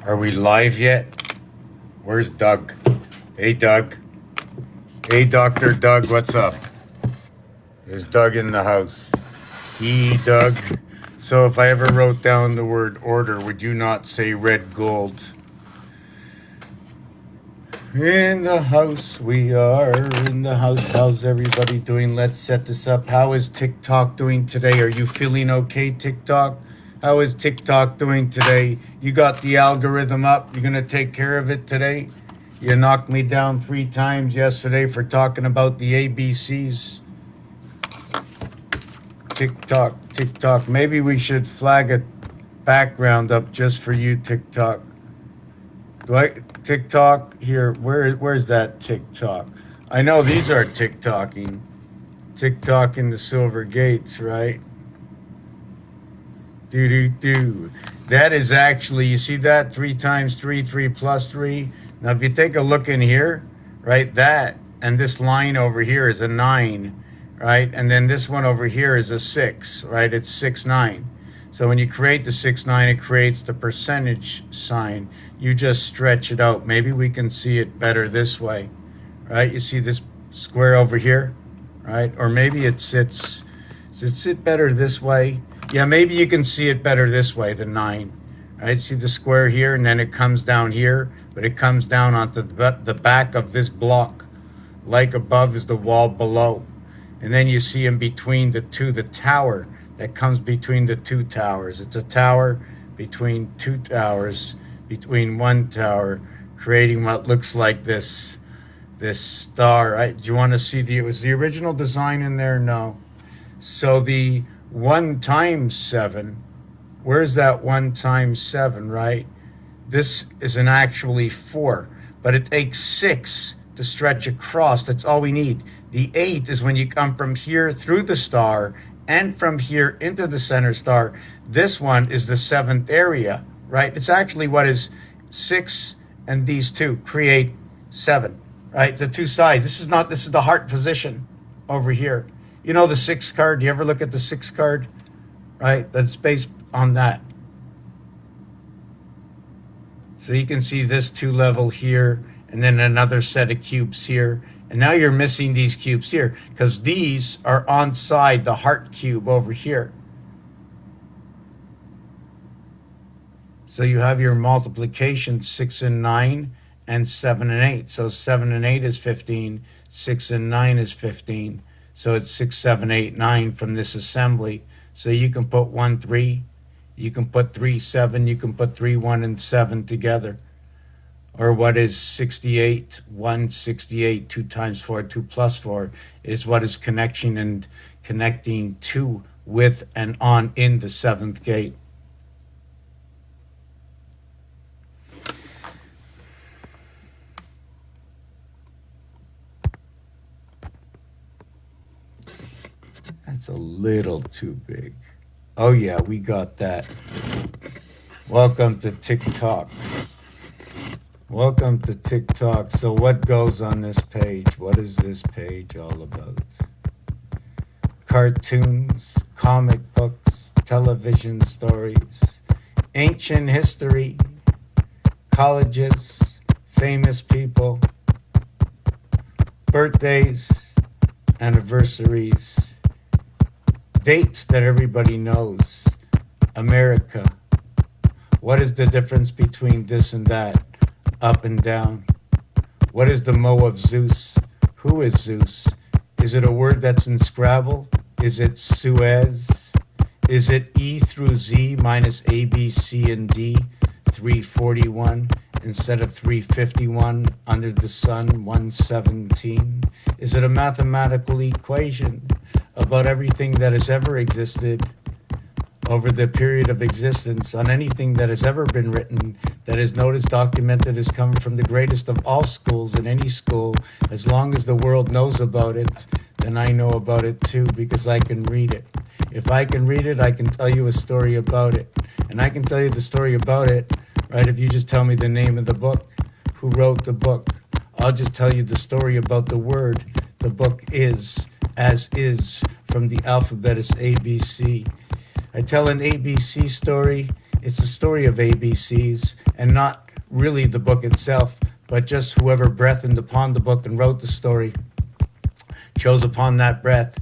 Are we live yet? Where's Doug? Hey, Doug. Hey, Dr. Doug, what's up? Is Doug in the house? Doug. So if I ever wrote down the word order, would you not say red gold? In the house, we are in the house. How's everybody doing? Let's set this up. How is TikTok doing today? Are you feeling okay, TikTok? How is TikTok doing today? You got the algorithm up? You're going to take care of it today? You knocked me down 3 times yesterday for talking about the ABCs. TikTok. Maybe we should flag a background up just for you, TikTok. TikTok here? Where's that TikTok? I know these are TikToking. TikTok in the silver gates, right? Do. That is actually, you see that? 3 times 3, 3 plus 3. Now, if you take a look in here, right, that and this line over here is a 9, right? And then this one over here is a 6, right? It's 6, 9. So when you create the 6, 9, it creates the percentage sign. You just stretch it out. Maybe we can see it better this way, right? You see this square over here, right? Or maybe it sits, does it sit better this way? Yeah, maybe you can see it better this way, the 9, right? See the square here, and then it comes down here, but it comes down onto the back of this block. Like above is the wall below. And then you see in between the two, the tower that comes between the 2 towers. It's a tower between 2 towers, between 1 tower, creating what looks like this star, right? Do you want to see was the original design in there? No. So the 1 times 7, where's that 1 times 7, right? This is an actually 4, but it takes 6 to stretch across. That's all we need. The 8 is when you come from here through the star and from here into the center star. This one is the 7th area, right? It's actually what is 6 and these 2 create 7, right? It's the 2 sides. This is the heart position over here. You know the 6 card? Do you ever look at the 6 card? Right? That's based on that. So you can see this 2 level here, and then another set of cubes here. And now you're missing these cubes here, because these are on side the heart cube over here. So you have your multiplication 6 and 9 and 7 and 8. So 7 and 8 is 15, 6 and 9 is 15. So it's 6, 7, 8, 9 from this assembly. So you can put 1, 3, you can put 3, 7, you can put 3, 1, and 7 together. Or what is 68, 1, 68, 2 times 4, 2 plus 4 is what is connection and connecting to, with, and on in the 7th gate. That's a little too big. Oh yeah, we got that. Welcome to TikTok. Welcome to TikTok. So what goes on this page? What is this page all about? Cartoons, comic books, television stories, ancient history, colleges, famous people, birthdays, anniversaries, dates that everybody knows, America. What is the difference between this and that? Up and down. What is the Mo of Zeus? Who is Zeus? Is it a word that's in Scrabble? Is it Suez? Is it E through Z minus A, B, C, and D, 341, instead of 351 under the sun, 117? Is it a mathematical equation about everything that has ever existed over the period of existence, on anything that has ever been written, that is noticed, documented, has come from the greatest of all schools in any school? As long as the world knows about it, then I know about it too, because I can read it. If I can read it, I can tell you a story about it. And I can tell you the story about it, right, if you just tell me the name of the book, who wrote the book. I'll just tell you the story about the word. The book is, as is, from the alphabet is ABC. I tell an ABC story It's the story of ABCs, and not really the book itself, but just whoever breathed upon the book and wrote the story chose upon that breath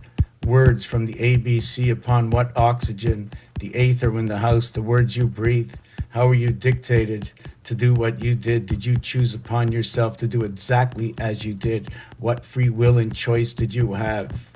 words from the ABC upon what oxygen, the aether in the house, the words you breathed. How were you dictated to do what you did? Did you choose upon yourself to do exactly as you did? What free will and choice did you have?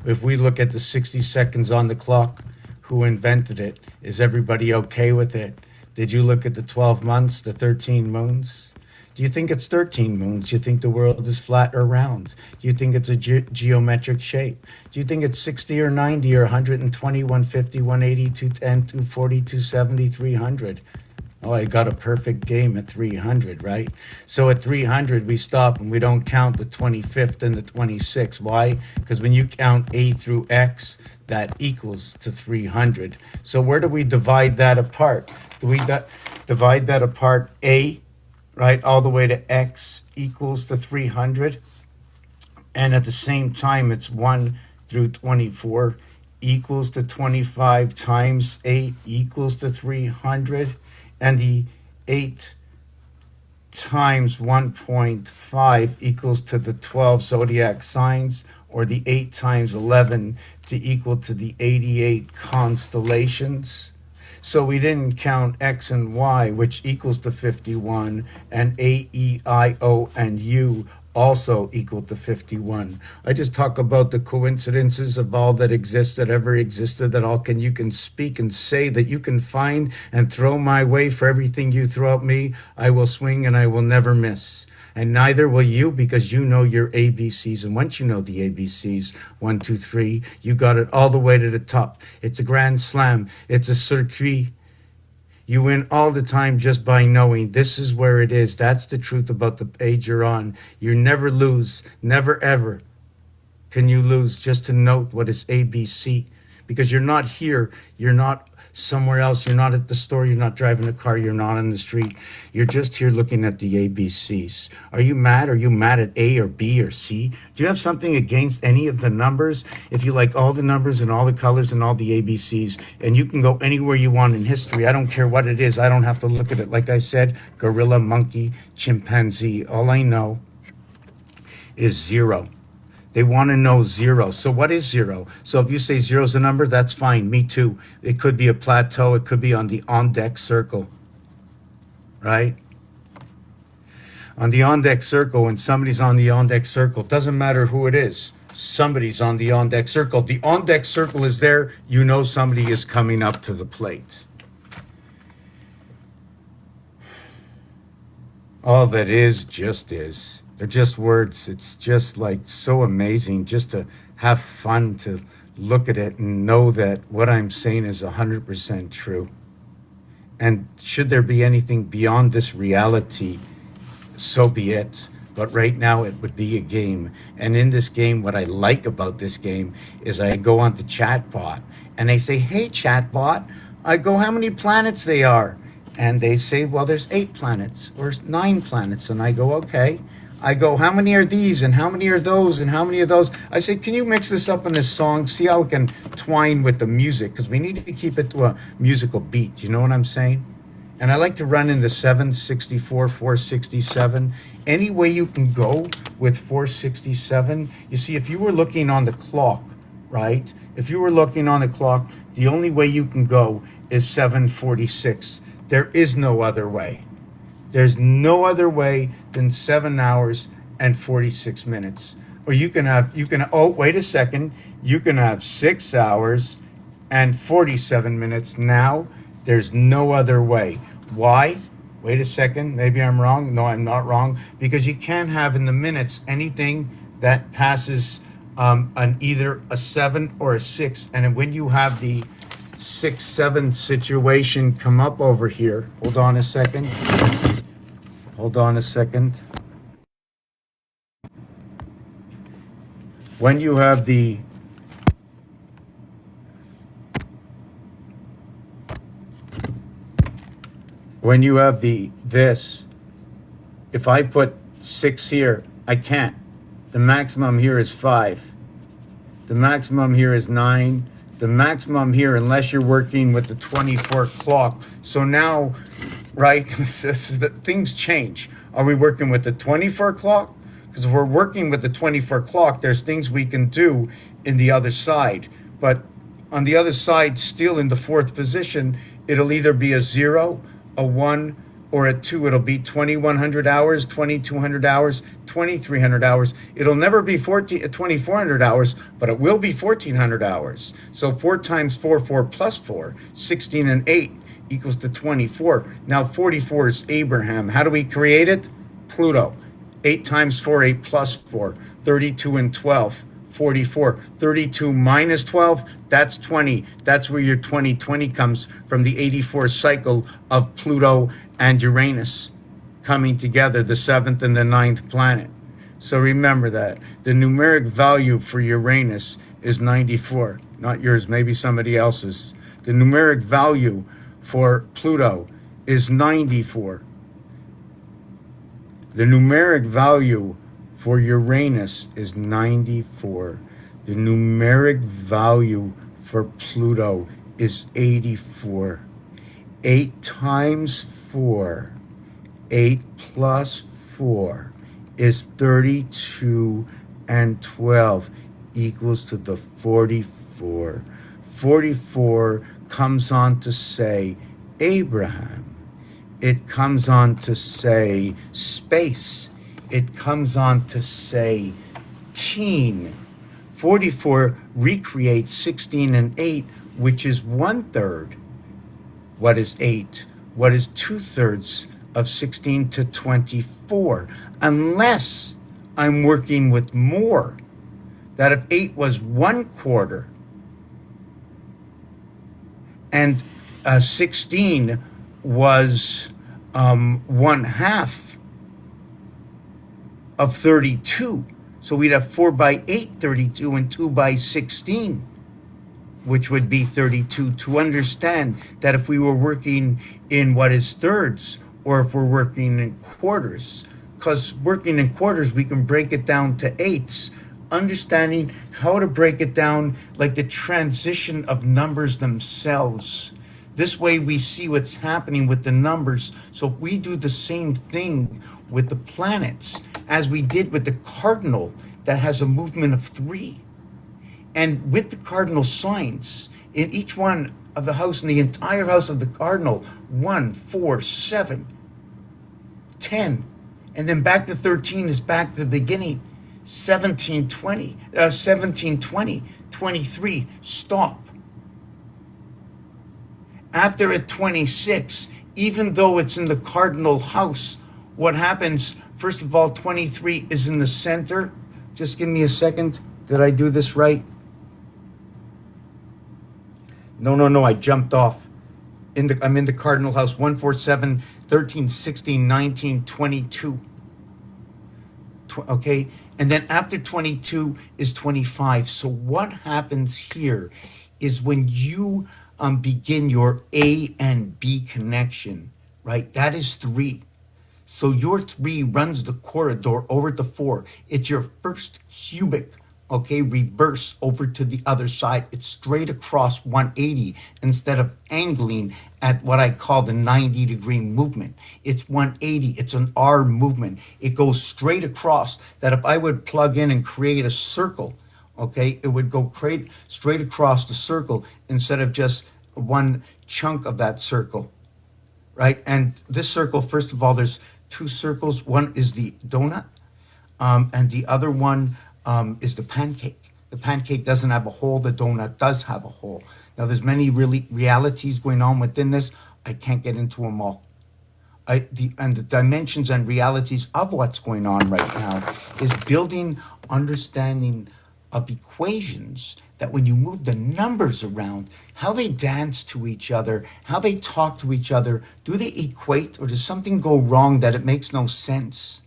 If we look at the 60 seconds on the clock, who invented it? Is everybody okay with it? Did you look at the 12 months, the 13 moons? Do you think it's 13 moons? Do you think the world is flat or round? Do you think it's a geometric shape? Do you think it's 60 or 90 or 120, 150, 180, 210, 240, 270, 300? Oh, I got a perfect game at 300, right? So at 300, we stop and we don't count the 25th and the 26th. Why? Because when you count A through X, that equals to 300. So where do we divide that apart? Do we divide that apart A, right, all the way to X equals to 300? And at the same time, it's 1 through 24 equals to 25 times 8 equals to 300. And the 8 times 1.5 equals to the 12 zodiac signs, or the 8 times 11 to equal to the 88 constellations. So we didn't count X and Y, which equals to 51, and A, E, I, O, and U also equal to 51. I just talk about the coincidences of all that exists, that ever existed, that all you can speak and say, that you can find and throw my way. For everything you throw at me, I will swing and I will never miss. And neither will you, because you know your ABCs. And once you know the ABCs, 1, 2, 3, you got it all the way to the top. It's a grand slam. It's a circuit. You win all the time just by knowing this is where it is. That's the truth about the page you're on. You never lose, never ever can you lose, just to note what is ABC. Because you're not here, you're not somewhere else, you're not at the store, you're not driving a car, you're not on the street. You're just here looking at the ABCs. Are you mad? Are you mad at A or B or C? Do you have something against any of the numbers? If you like all the numbers and all the colors and all the ABCs, and you can go anywhere you want in history, I don't care what it is, I don't have to look at it. Like I said, gorilla, monkey, chimpanzee, all I know is 0. They want to know 0. So what is 0? So if you say 0 is a number, that's fine. Me too. It could be a plateau. It could be on the on-deck circle, right? On the on-deck circle, when somebody's on the on-deck circle, doesn't matter who it is. Somebody's on the on-deck circle. The on-deck circle is there. You know somebody is coming up to the plate. All that is just is. They're just words. It's just like so amazing just to have fun, to look at it and know that what I'm saying is 100% true. And should there be anything beyond this reality, so be it. But right now it would be a game. And in this game, what I like about this game is I go on to chatbot and they say, hey, chatbot. I go, how many planets they are? And they say, well, there's 8 planets or 9 planets. And I go, okay. I go, how many are these and how many are those and how many of those? I say, can you mix this up in this song? See how it can twine with the music, because we need to keep it to a musical beat. You know what I'm saying? And I like to run in the 764, 467. Any way you can go with 467. You see, if you were looking on the clock, right? If you were looking on the clock, the only way you can go is 746. There is no other way. There's no other way than 7 hours and 46 minutes. Or oh, wait a second. You can have 6 hours and 47 minutes. Now, there's no other way. Why? Wait a second. Maybe I'm wrong. No, I'm not wrong. Because you can't have in the minutes anything that passes an either a 7 or a 6. And when you have the 6-7 situation come up over here, hold on a second. Hold on a second. When you have the this, if I put 6 here, I can't. The maximum here is 5. The maximum here is 9. the maximum here, unless you're working with the 24 clock. So now, right, things change. Are we working with the 24 clock? Because if we're working with the 24 clock, there's things we can do in the other side. But on the other side, still in the fourth position, it'll either be a 0, a 1, or a 2. It'll be 2,100 hours, 2,200 hours, 2,300 hours. It'll never be 2,400 hours, but it will be 1,400 hours. So 4 times 4, 4 plus 4, 16 and 8 equals to 24. Now 44 is Abraham. How do we create it? Pluto. 8 times 4, 8 plus 4, 32 and 12. 44. 32 minus 12, that's 20. That's where your 2020 comes from, the 84 cycle of Pluto and Uranus coming together, the 7th and the 9th planet. So remember that. The numeric value for Uranus is 94. Not yours, maybe somebody else's. The numeric value for Pluto is 94. The numeric value for Uranus is 94. The numeric value for Pluto is 84. 8 times 4, 8 plus 4 is 32, and 12 equals to the 44. 44 comes on to say Abraham. It comes on to say space. It comes on to say teen. 44 recreates 16 and 8, which is 1/3. What is 8? What is 2/3 of 16 to 24? Unless I'm working with more. That if 8 was 1/4 and 16 was 1/2 of 32. So we'd have 4 by 8, 32, and 2 by 16, which would be 32, to understand that if we were working in what is thirds, or if we're working in quarters, because working in quarters, we can break it down to eighths, understanding how to break it down like the transition of numbers themselves. This way we see what's happening with the numbers. So if we do the same thing with the planets as we did with the cardinal that has a movement of 3, and with the cardinal signs in each one of the house, in the entire house of the cardinal, 1, 4, 7, 10, and then back to 13 is back to the beginning, 17, 20, 23, stop. After at 26, even though it's in the cardinal house, what happens, first of all, 23 is in the center. Just give me a second. Did I do this right? No, I jumped off. I'm in the cardinal house, 1, 4, 7, 13, 16, 19, 22. Okay, and then after 22 is 25. So what happens here is when you begin your A and B connection, right? That is 3. So your 3 runs the corridor over to 4. It's your first cubic, okay, reverse over to the other side. It's straight across 180 instead of angling at what I call the 90-degree movement. It's 180. It's an R movement. It goes straight across. That if I would plug in and create a circle, okay, it would go straight across the circle instead of just one chunk of that circle, right? And this circle, first of all, there's 2 circles. One is the donut, and the other one is the pancake. The pancake doesn't have a hole. The donut does have a hole. Now, there's many realities going on within this. I can't get into them all. And the dimensions and realities of what's going on right now is building understanding of equations that when you move the numbers around, how they dance to each other, how they talk to each other, do they equate, or does something go wrong that it makes no sense?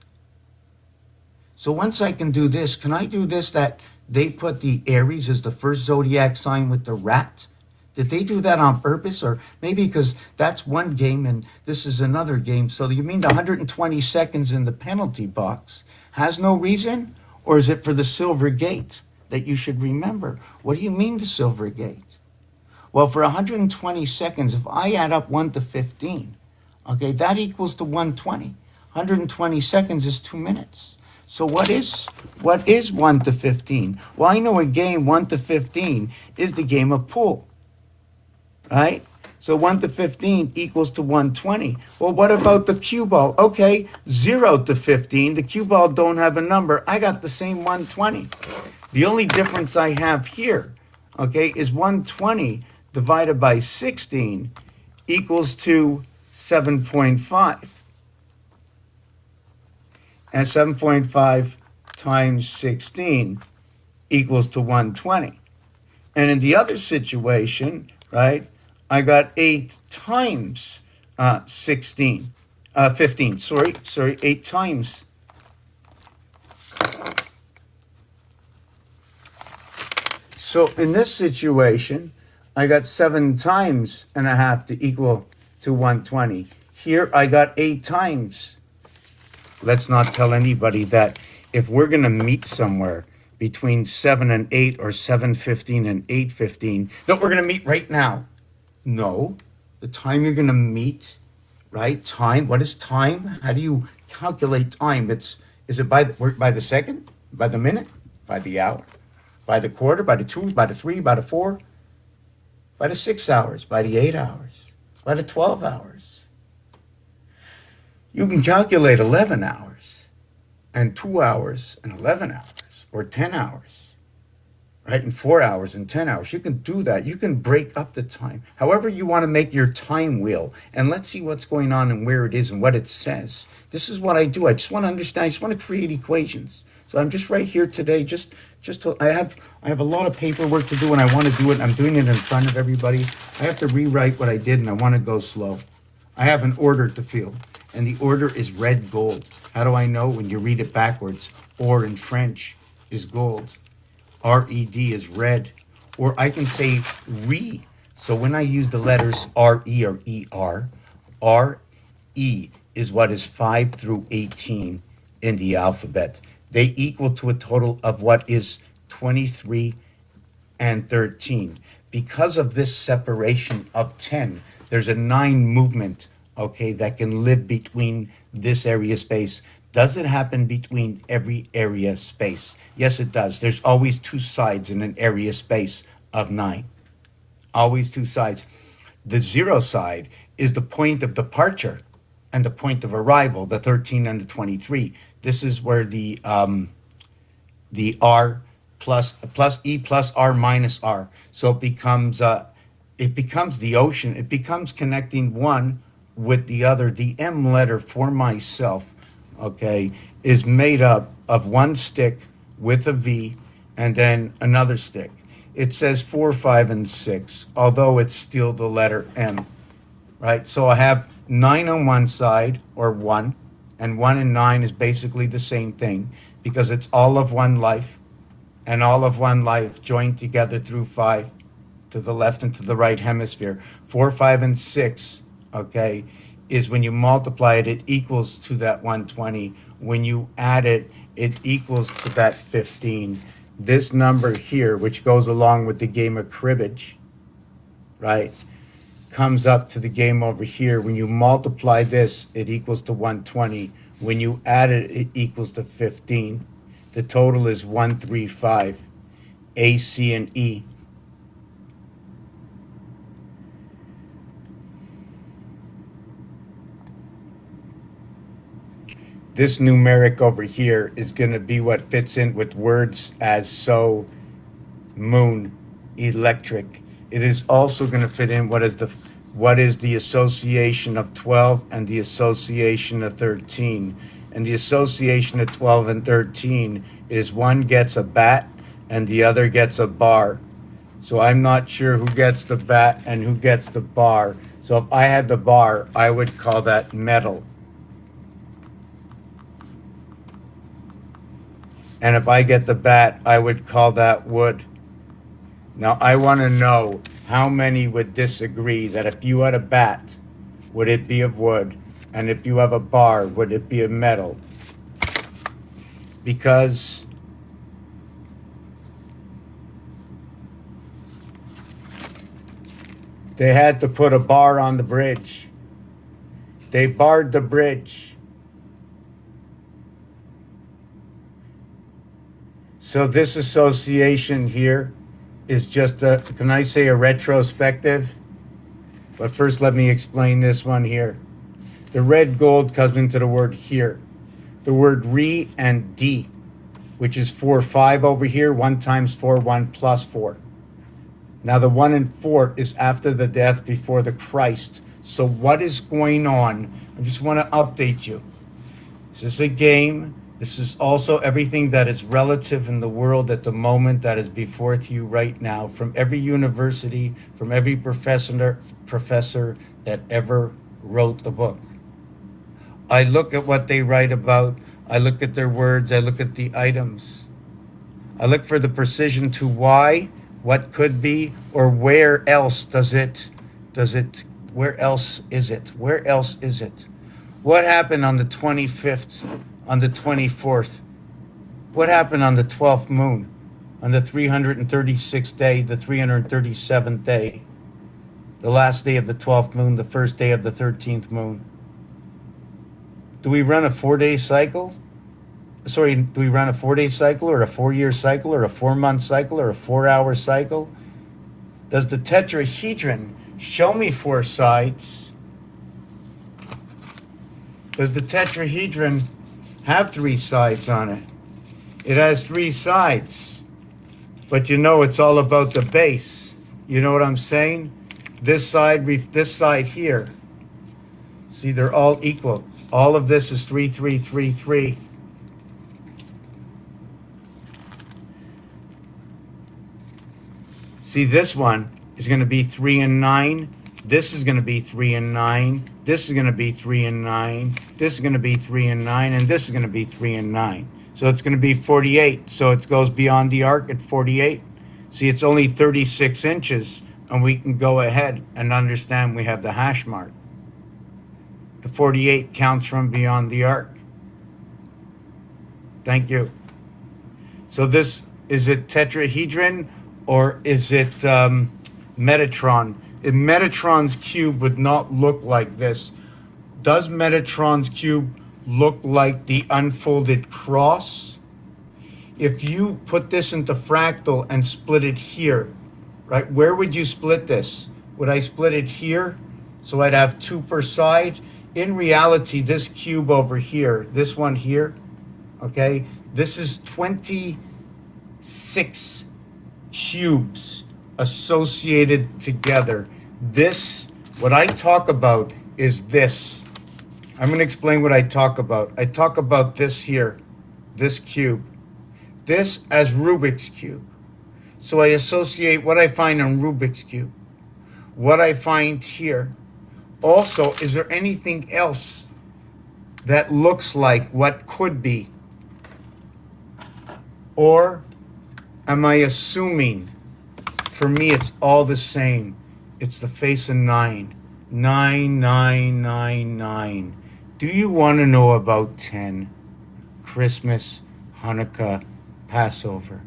So once I can do this, can I do this, that they put the Aries as the first zodiac sign with the rat? Did they do that on purpose? Or maybe because that's one game and this is another game. So you mean the 120 seconds in the penalty box has no reason? Or is it for the silver gate that you should remember? What do you mean the silver gate? Well, for 120 seconds, if I add up 1 to 15, okay, that equals to 120. 120 seconds is 2 minutes. So what is 1 to 15? Well, I know a game 1 to 15 is the game of pool, right? So 1 to 15 equals to 120. Well, what about the cue ball? Okay, 0 to 15. The cue ball don't have a number. I got the same 120. The only difference I have here, okay, is 120 divided by 16 equals to 7.5. And 7.5 times 16 equals to 120. And in the other situation, right, I got 8 times 16, 15, sorry, 8 times. So in this situation, I got 7 times and a half to equal to 120. Here I got 8 times. Let's not tell anybody that if we're going to meet somewhere between 7 and 8 or 7:15 and 8:15, that we're going to meet right now. No, the time you're going to meet, right? Time. What is time? How do you calculate time? Is it by the second, by the minute, by the hour, by the quarter, by the 2, by the 3, by the 4, by the 6 hours, by the 8 hours, by the 12 hours. You can calculate 11 hours and 2 hours and 11 hours or 10 hours, right? And 4 hours and 10 hours. You can do that. You can break up the time. However you want to make your time wheel. And let's see what's going on and where it is and what it says. This is what I do. I just want to understand. I just want to create equations. So I'm just right here today. I have a lot of paperwork to do and I want to do it. I'm doing it in front of everybody. I have to rewrite what I did and I want to go slow. I have an order to feel. And the order is red gold. How do I know? When you read it backwards. Or in French is gold. R-E-D is red. Or I can say re. So when I use the letters R-E or E-R, R-E is what is 5 through 18 in the alphabet. They equal to a total of what is 23 and 13. Because of this separation of 10, there's a 9 movement, okay, that can live between this area space. Does it happen between every area space? Yes, it does. There's always 2 sides in an area space of 9. Always 2 sides. The 0 side is the point of departure and the point of arrival, the 13 and the 23. This is where the R plus E plus R minus R. So it becomes the ocean. It becomes connecting one with the other. The M letter for myself, okay, is made up of one stick with a V and then another stick. It says 4, 5, and 6, although it's still the letter M, right? So I have 9 on one side, or 1, and 1 and 9 is basically the same thing because it's all of one life, and all of one life joined together through 5 to the left and to the right hemisphere. 4, 5, and 6, okay, is when you multiply it, it equals to that 120. When you add it, it equals to that 15. This number here, which goes along with the game of cribbage, right, comes up to the game over here. When you multiply this, it equals to 120. When you add it, it equals to 15. The total is 135, A, C, and E. This numeric over here is going to be what fits in with words as so, moon, electric. It is also going to fit in what is the association of 12 and the association of 13. And the association of 12 and 13 is one gets a bat and the other gets a bar. So I'm not sure who gets the bat and who gets the bar. So if I had the bar, I would call that metal. And if I get the bat, I would call that wood. Now, I want to know how many would disagree that if you had a bat, would it be of wood? And if you have a bar, would it be of metal? Because They had to put a bar on the bridge. They barred the bridge. So this association here is just a, can I say a retrospective? But first let me explain this one here. The red gold comes into the word here. The word re and d, which is 4, 5 over here. 1 times 4, 1 plus 4. Now the 1 and 4 is after the death, before the Christ. So what is going on? I just want to update you. This is a game. This is also everything that is relative in the world at the moment that is before you right now, from every university, from every professor that ever wrote a book. I look at what they write about. I look at their words. I look at the items. I look for the precision to why, what could be, or where else where else is it? Where else is it? What happened on the 25th, on the 24th? What happened on the 12th moon, on the 336th day, the 337th day, the last day of the 12th moon, the first day of the 13th moon? Do we run a 4-day cycle? Sorry, do we run a 4-day cycle, or a 4-year cycle, or a 4-month cycle, or a 4-hour cycle? Does the tetrahedron show me 4 sides? Does the tetrahedron have 3 sides on it? It has 3 sides. But you know it's all about the base. You know what I'm saying? This side here. See, they're all equal. All of this is 3, 3, 3, 3. See, this one is going to be 3 and 9. This is going to be 3 and 9. This is going to be 3 and 9. This is going to be 3 and 9. And this is going to be 3 and 9. So it's going to be 48. So it goes beyond the arc at 48. See, it's only 36 inches. And we can go ahead and understand we have the hash mark. The 48 counts from beyond the arc. Thank you. So this, is it tetrahedron or is it Metatron? Metatron's cube would not look like this. Does Metatron's cube look like the unfolded cross? If you put this into fractal and split it here, right, where would you split this? Would I split it here? So I'd have 2 per side. In reality, this cube over here, this one here, okay, this is 26 cubes associated together. This, what I talk about is this. I'm going to explain what I talk about. I talk about this here, this cube, this as Rubik's Cube. So I associate what I find on Rubik's Cube, what I find here. Also, is there anything else that looks like what could be? Or am I assuming, for me, it's all the same? It's the face of 9. 9, 9, 9, 9. Do you want to know about 10? Christmas, Hanukkah, Passover.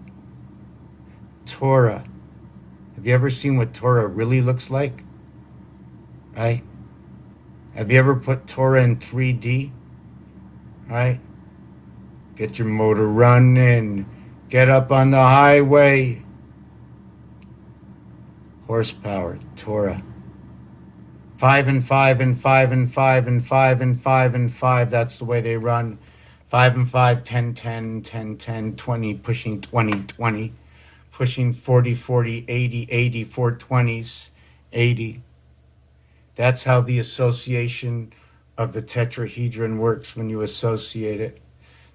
Torah. Have you ever seen what Torah really looks like? Right? Have you ever put Torah in 3D? Right? Get your motor running. Get up on the highway. Horsepower, Torah. 5 and 5 and 5 and 5 and 5 and 5 and 5. That's the way they run. 5 and 5, 10, 10, 10, 10, 20, pushing 20, 20. Pushing 40, 40, 80, 80, 420s, 80. That's how the association of the tetrahedron works when you associate it.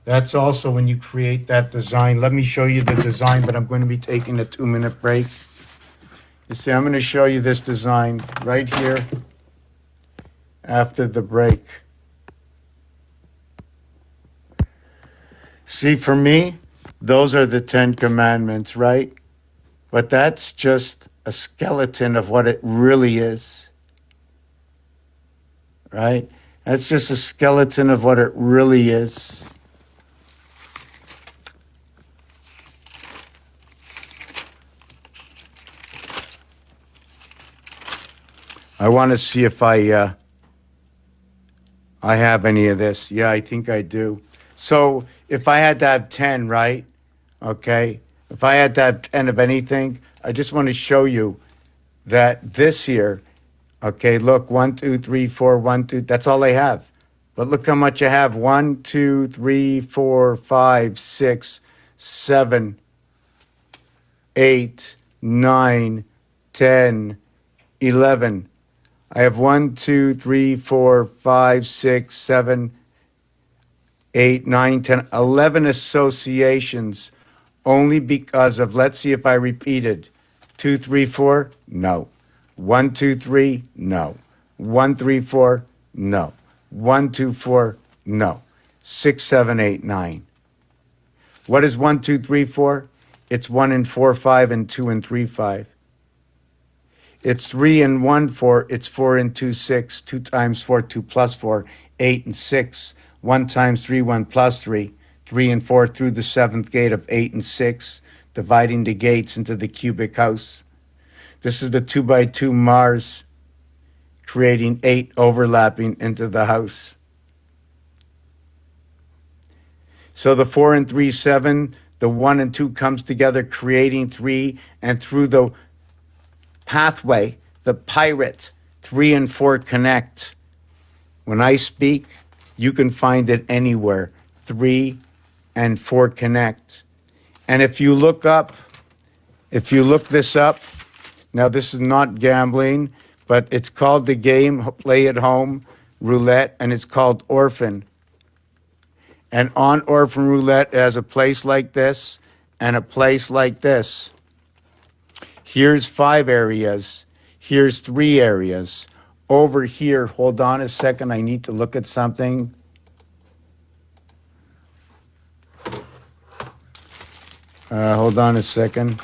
That's also when you create that design. Let me show you the design, but I'm going to be taking a 2-minute break. You see, I'm going to show you this design right here after the break. See, for me, those are the 10 commandments, right? But that's just a skeleton of what it really is, right? That's just a skeleton of what it really is. I want to see if I have any of this. Yeah, I think I do. So if I had to have 10, right? Okay. If I had to have 10 of anything, I just want to show you that this here, okay, look, 1, 2, 3, 4, 1, 2, that's all I have. But look how much I have. 1, 2, 3, 4, 5, 6, 7, 8, 9, 10, 11. I have 1, 2, 3, 4, 5, 6, 7, 8, 9, 10, 11 associations only because of, let's see if I repeated. 2, 3, 4, no. 1, 2, 3, no. 1, 3, 4, no. 1, 2, 4, no. 6, 7, 8, 9. What is 1, 2, 3, 4? It's 1 and 4, 5, and 2 and 3, 5. It's 3 and 1, 4. It's 4 and 2, 6. 2 times 4, 2 plus 4, 8 and 6. 1 times 3, 1 plus 3. 3 and 4 through the seventh gate of 8 and 6, dividing the gates into the cubic house. This is the 2 by 2 Mars, creating 8 overlapping into the house. So the 4 and 3, 7, the 1 and 2 comes together, creating 3, and through the pathway, the pirate, 3 and 4 connect. When I speak, you can find it anywhere. 3 and 4 connect. And if you look this up, now this is not gambling, but it's called the game Play at Home Roulette, and it's called Orphan. And on Orphan Roulette, it has a place like this and a place like this. Here's 5 areas. Here's 3 areas. Over here, hold on a second, I need to look at something. Hold on a second.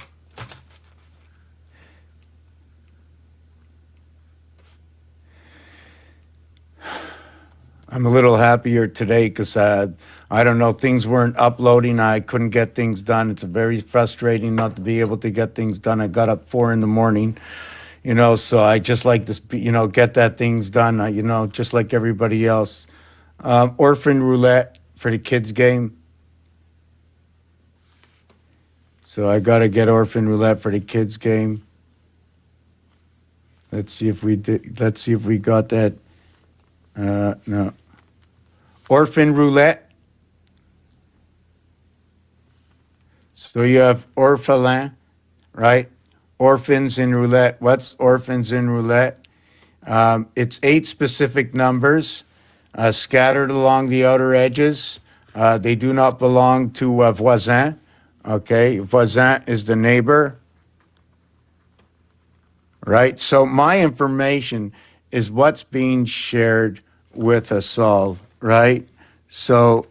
I'm a little happier today because I don't know, things weren't uploading. I couldn't get things done. It's very frustrating not to be able to get things done. I got up 4 a.m, so I just like to, get that things done, just like everybody else. Orphan Roulette for the kids game. So I got to get Orphan Roulette for the kids game. Let's see if we got that. No. Orphan Roulette. So you have orphelin, right? Orphans in roulette. What's orphans in roulette? It's 8 specific numbers scattered along the outer edges. They do not belong to voisin. Okay, voisin is the neighbor. Right? So my information is what's being shared with us all, right? So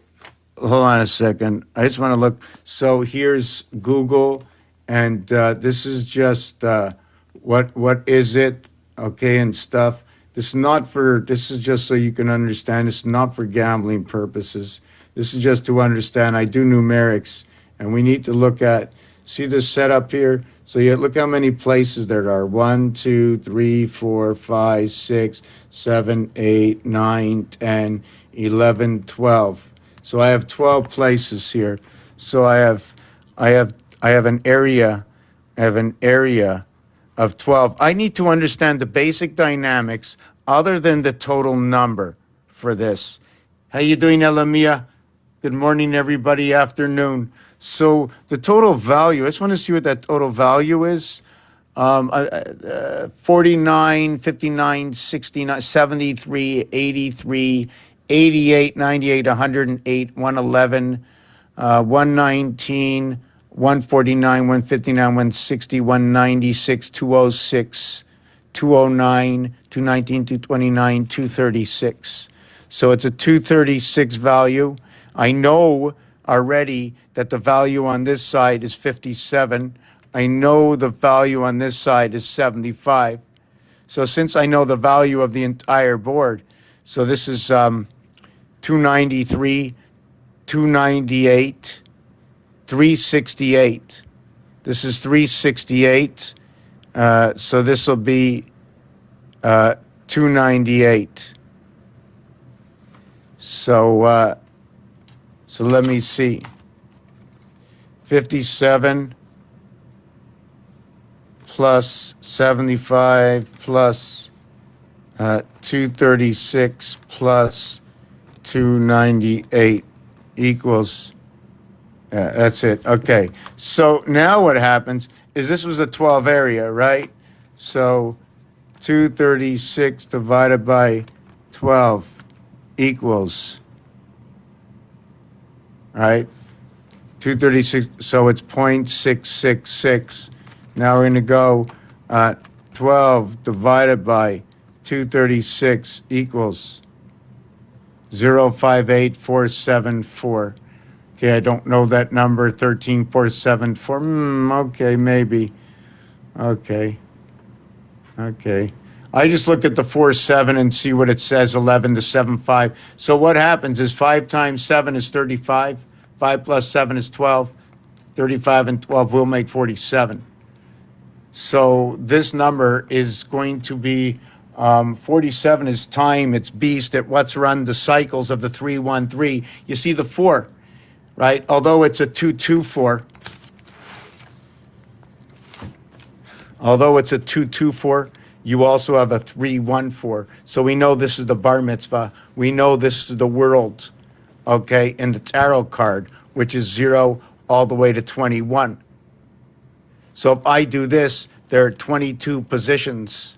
hold on a second. I just want to look. So here's Google, and this is just what is it, okay, and stuff. This is just so you can understand. It's not for gambling purposes. This is just to understand. I do numerics, and we need to look at, see this setup here? So you look how many places there are. 1, 2, 3, 4, 5, 6, 7, 8, 9, 10, 11, 12. So I have 12 places here. So I have an area. I have an area of 12. I need to understand the basic dynamics other than the total number for this. How you doing, Elamia? Good morning, everybody. Afternoon. So the total value, I just want to see what that total value is. 49, 59, 69, 73, 83, 88, 98, 108, 111, 119, 149, 159, 160, 196, 206, 209, 219, 229, 236. So it's a 236 value. I know already that the value on this side is 57. I know the value on this side is 75. So since I know the value of the entire board, so this is 293, 298, 368. This is 368. So this will be 298. So let me see. 57 plus 75 plus 236 plus 298 equals, that's it. Okay. So now what happens is this was a 12 area, right? So 236 divided by 12 equals, right? 236, so it's 0.666. Now we're going to go 12 divided by 236 equals 0.58474. Okay, I don't know that number, 13474. Okay, maybe. Okay. I just look at the 47 and see what it says, 11 to 75. So what happens is 5 times 7 is 35. 5 plus 7 is 12. 35 and 12 will make 47. So this number is going to be 47 is time, it's beast at what's run the cycles of the 313. You see the 4, right? Although it's a 224. Although it's a 224, you also have a 314. So we know this is the bar mitzvah. We know this is the world, okay, in the tarot card, which is 0 all the way to 21. So if I do this, there are 22 positions.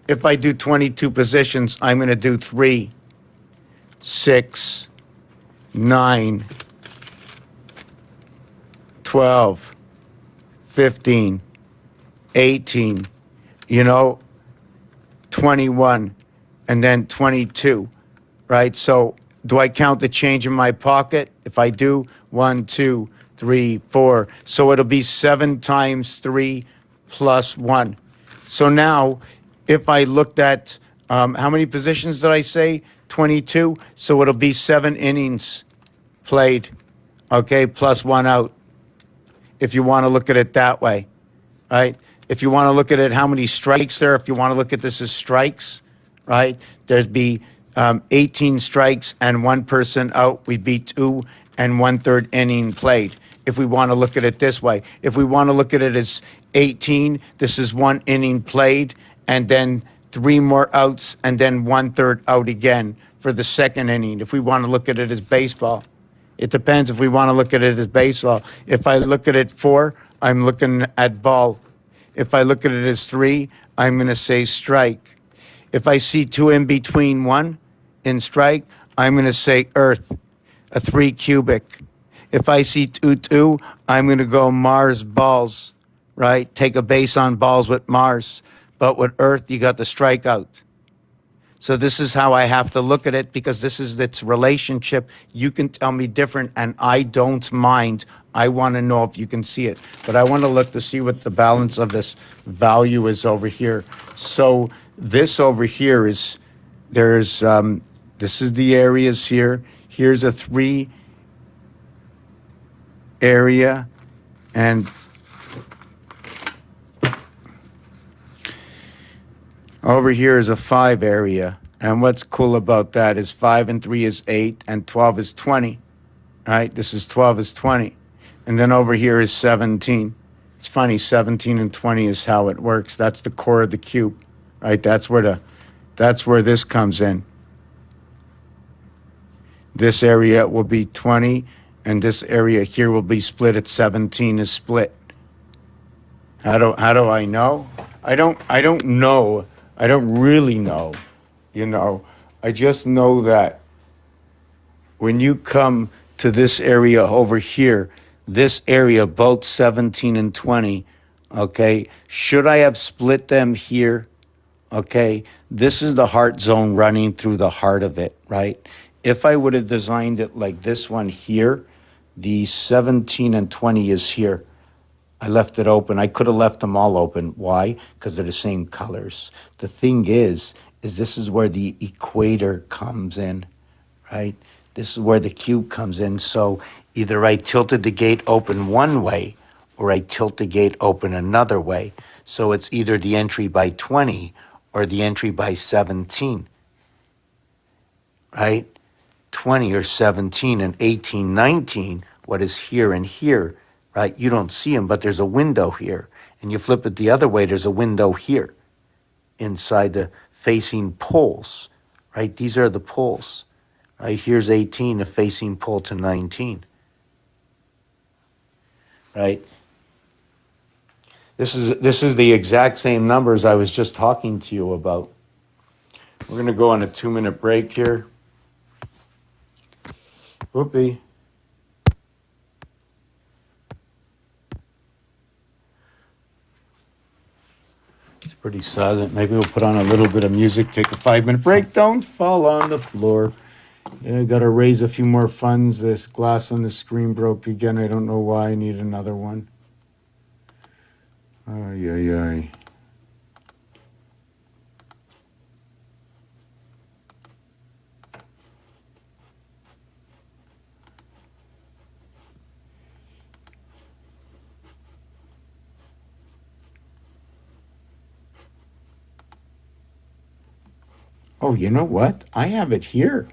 If I do 22 positions, I'm going to do 3, 6, 9, 12, 15, 18, 21, and then 22, right? So do I count the change in my pocket? If I do, 1, 2, 3, 4. So it'll be 7 times 3 plus 1. So now, if I looked at, how many positions did I say? 22. So it'll be 7 innings played, okay, plus 1 out, if you want to look at it that way, right? If you want to look at it, how many strikes there, if you want to look at this as strikes, right? There'd be 18 strikes and 1 person out. We'd be 2 1/3 inning played. If we want to look at it this way, if we want to look at it as 18, this is 1 inning played, and then 3 more outs, and then 1/3 out again for the second inning. If we want to look at it as baseball, it depends if we want to look at it as baseball. If I look at it 4, I'm looking at ball. If I look at it as 3, I'm going to say strike. If I see 2 in between 1 in strike, I'm going to say earth, a 3 cubic. If I see 2-2, I'm going to go Mars balls, right? Take a base on balls with Mars. But with earth, you got the strikeout. So this is how I have to look at it, because this is its relationship. You can tell me different, and I don't mind. I want to know if you can see it. But I want to look to see what the balance of this value is over here. So this over here is, this is the areas here. Here's a 3 area, and over here is a 5 area. And what's cool about that is 5 and 3 is 8, and 12 is 20, right? This is 12 is 20. And then over here is 17. It's funny, 17 and 20 is how it works. That's the core of the cube, right? That's where this comes in. This area will be 20, and this area here will be split at 17 is split. How do I know? I don't know. I don't really know, I just know that when you come to this area over here, this area, both 17 and 20, okay, should I have split them here? Okay, this is the heart zone running through the heart of it, right? If I would have designed it like this one here, the 17 and 20 is here. I left it open. I could have left them all open. Why? Because they're the same colors. The thing is this is where the equator comes in, right? This is where the cube comes in. So either I tilted the gate open one way, or I tilt the gate open another way. So it's either the entry by 20 or the entry by 17, right? 20 or 17 and 18, 19, what is here and here, right? You don't see them, but there's a window here. And you flip it the other way, there's a window here inside the facing poles, right? These are the poles, right? Here's 18, a facing pole to 19, right? This is the exact same numbers I was just talking to you about. We're going to go on a 2-minute break here. Whoopee. It's pretty silent. Maybe we'll put on a little bit of music, take a 5-minute break. Don't fall on the floor. I got to raise a few more funds. This glass on the screen broke again. I don't know why. I need another one. Ay, ay, ay. Oh, you know what? I have it here.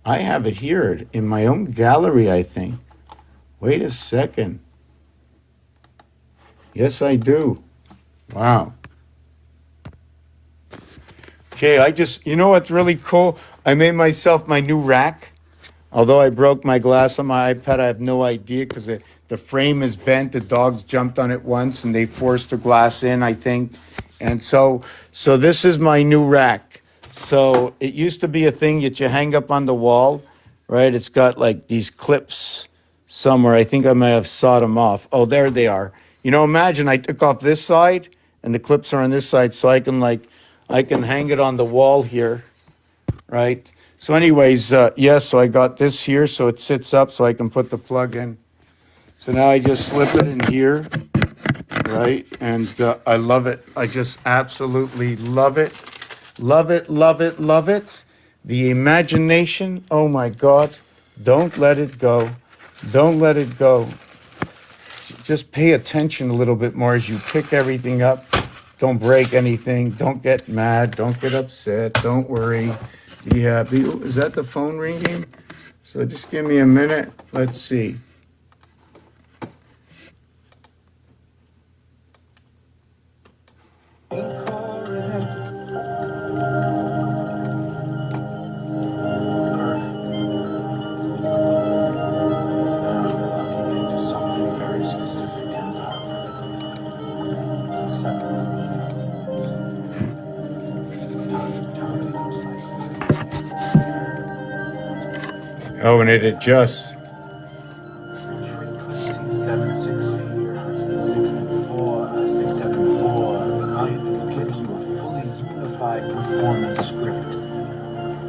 I have it here in my own gallery, I think. Wait a second. Yes, I do. Wow. Okay, you know what's really cool? I made myself my new rack. Although I broke my glass on my iPad, I have no idea because the frame is bent. The dogs jumped on it once and they forced the glass in, I think. And so this is my new rack. So it used to be a thing that you hang up on the wall, right? It's got like these clips somewhere. I think I may have sawed them off. Oh, there they are. You know, imagine I took off this side and the clips are on this side, so I can hang it on the wall here, right? So anyways, yes, so I got this here, so it sits up so I can put the plug in. So now I just slip it in here, right? And I love it. I just absolutely love it. Love it, love it, love it. The imagination, oh my God, don't let it go. Don't let it go. Just pay attention a little bit more as you pick everything up. Don't break anything. Don't get mad. Don't get upset. Don't worry. Be happy. Oh, is that the phone ringing? So just give me a minute. Let's see. Oh, and it adjusts. Frequency 76 feet, 674, 674. I'm giving you a fully unified performance script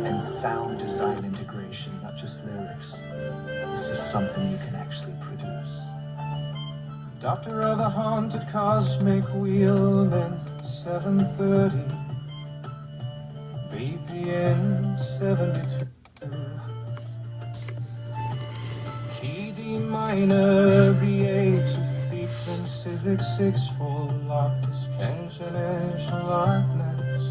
and sound design integration, not just lyrics. This is something you can actually produce. Doctor of the haunted cosmic wheel, length 730, BPM 72. Minor B8 frequencies X64 lock suspension larkness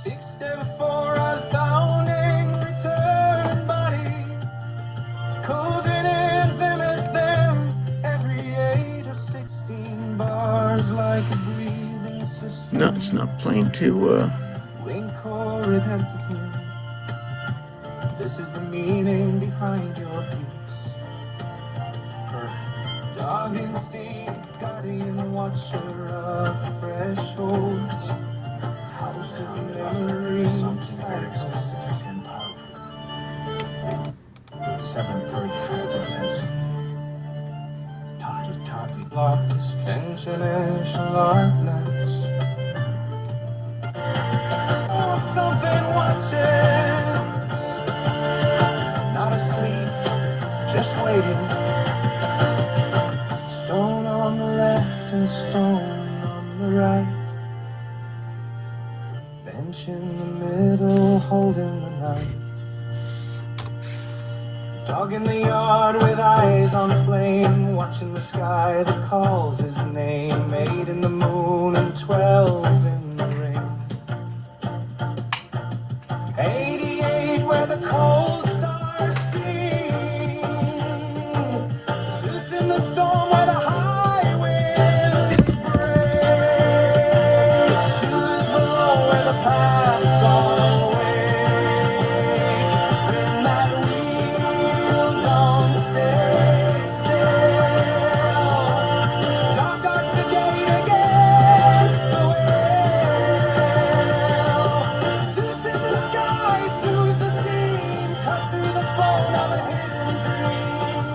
674 astounding return body coding in them at them every 8 or 16 bars like a breathing system. No, it's not playing too Link or identity. This is the meaning behind your piece. Perfect. Dog instinct, guardian watcher of thresholds. House of memory, something very specific and powerful. 735 elements. Toddy, lock is pensionation darkness. Oh, something watching. Not asleep, just waiting. Stone on the left and stone on the right. Bench in the middle, holding the night. Dog in the yard with eyes eyes on flame, watching the sky that calls his name. 8 in the moon and 12 in the rain. 88 where the cold stars sing. Zeus in the storm where the high winds break. Zeus below where the paths are away. Spin that wheel, don't stay still. Dawn guards the gate against the will. Zeus in the sky, Zeus the seam, cut through the bone of a hidden dream.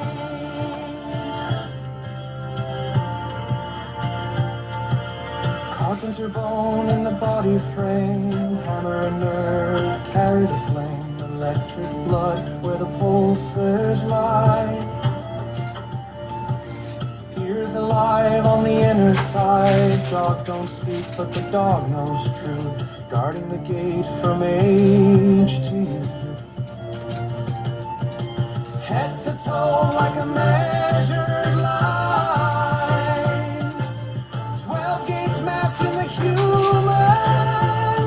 Carpenter bone in the body frame, hammer and nerve carry the flame. Electric blood where the pulsars lie. Ears alive on the inner side. Dog don't speak, but the dog knows truth. Guarding the gate from age to youth. Head to toe like a measured line. 12 gates mapped in the human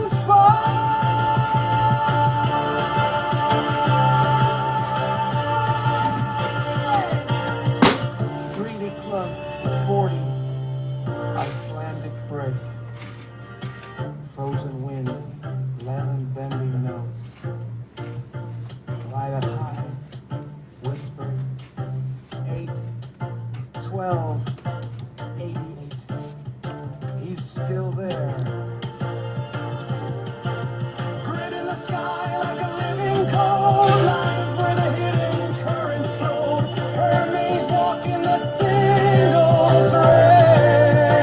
spine. 3D club 40, Icelandic break. Frozen wind, Leland bending notes. Light a high, whisper. 8, 12, 88. He's still there. Grid in the sky like a living code. Lines where the hidden currents flowed. Hermes walking the single thread.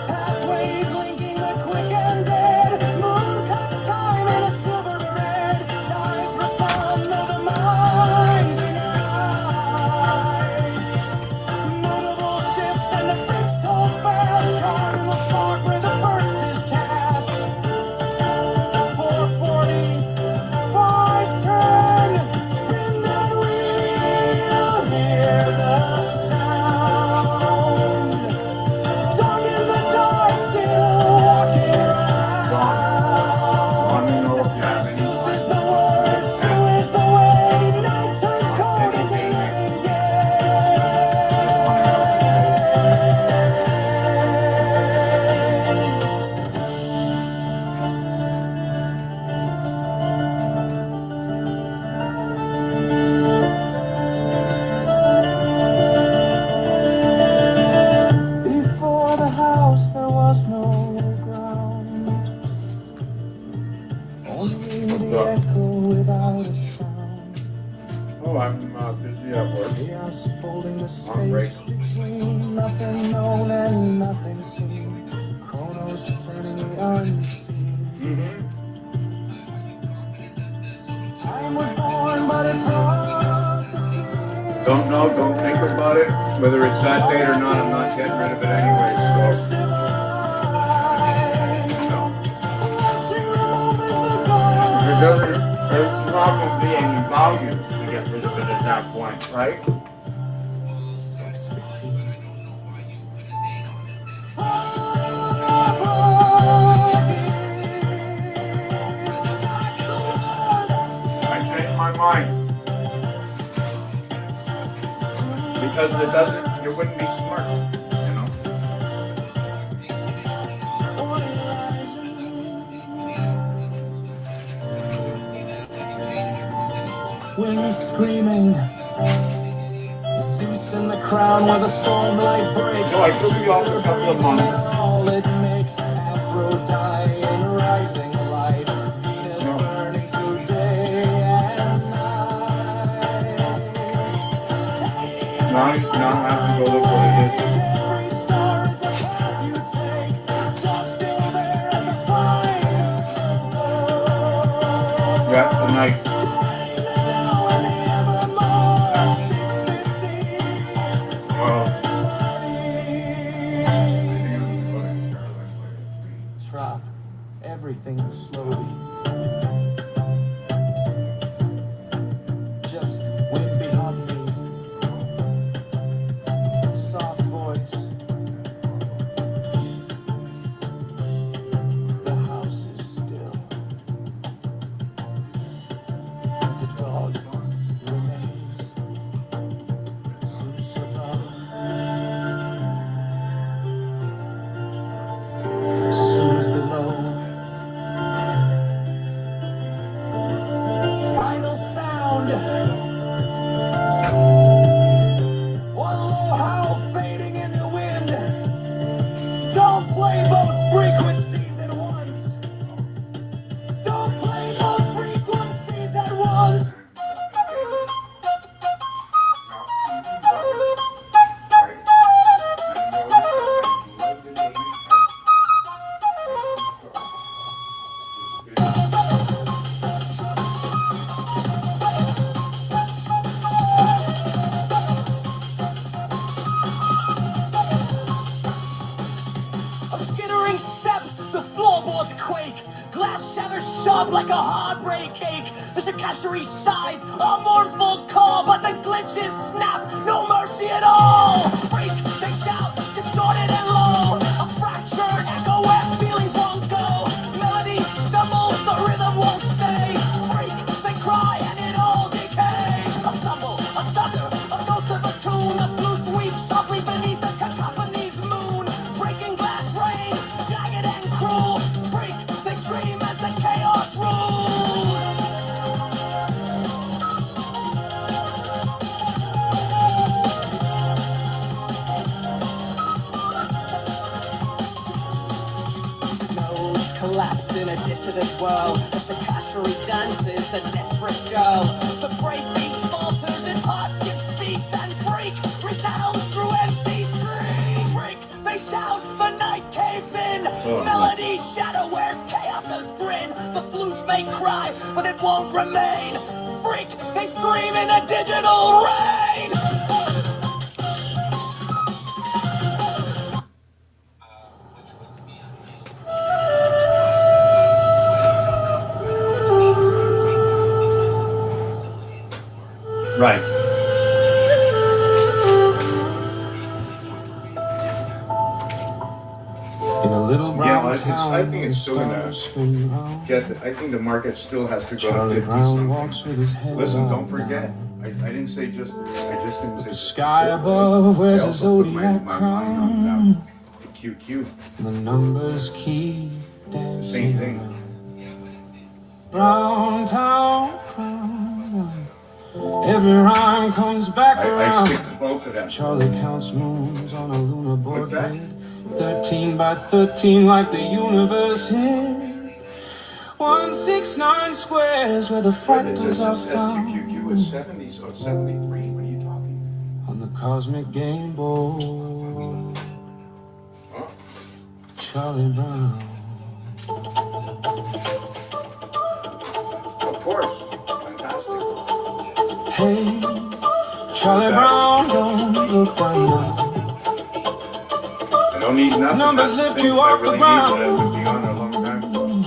Pathways linking the quick and dead. Moon cuts time in a silver red. Tides respond though the mind denies. Notable shifts and the fixed hold fast. Cardinal spark where the first is cast. 440, 510. Spin that wheel, hear the sound. Dog in the die, still walking around. Let me know if you have any Zeus is the word, so is the way. Night turns cold into living day. Before the house there was no ground, only the up? echo without a sound. Oh, I'm busy at work. Chaos folding the On break. space between nothing known and nothing seen. Chronos turning the unseen. Time was born, but it brought the fear. Don't know, don't think about it. Whether it's that date or not, I'm not getting rid of it anyway, so. No. If it doesn't, there's not gonna be any value to get rid of it at that point, right? 6:15. I changed my mind. Because it wouldn't be smart, you know? Wind screaming, Zeus in the crown where the storm light breaks. No, I took you off a couple of months. All it makes Aphrodite in rising light. Venus burning through day and night. Now I have to go look what it is. Every star is a path you take. Dog still there at the final. Yeah, the night. Drop everything slowly. Just wimpy heartbeat. up like a heartbreak cake. The Shikashari sighs, a mournful call, but the glitches snap, no mercy at all. Freak, they shout, distorted and low, a fractured echo where feelings won't go. Melody stumbles, the rhythm won't stay. Freak, they cry and it all decays. A stumble, a stutter, a ghost of a tune. The flute weeps softly beneath the cacophony's moon. Breaking glass rain, jagged and cruel. Freak, they scream as the chaos rules. Nodes collapse in a dissident world. The Shikashari dances a desperate girl. The breakbeat falters, its heart skips beats, and Freak resounds through empty streets. Freak, they shout, the night caves in. Melody shadow wears chaos's grin. The flutes may cry, but it won't remain. Freak, they scream in a digital rain. Right. In a little Yeah, brown I town, think it's still gonna spin round. I think the market still has to go Charlie to 50 Brown walks something. with his head Listen, don't bowed forget. down. I didn't say just. I just didn't say The just sky silver. above wears I a also put zodiac my crown. mind on the QQ. The numbers keep dancing. Same thing. Brown town crown. Every rhyme comes back I around. stick to both of them. Charlie counts moons on a lunar board that? grid. 13 by 13 like the universe is. 169 squares where the It fractals says are SQQQ is found. 70, so 73. What are you talking? On the cosmic game board, Huh? Charlie Brown. Of course. Fantastic. Hey, Charlie Brown, don't look right now. I don't need nothing. Numbers That's the lift thing. you If I off the really ground. need one, I would be on there a long time ago.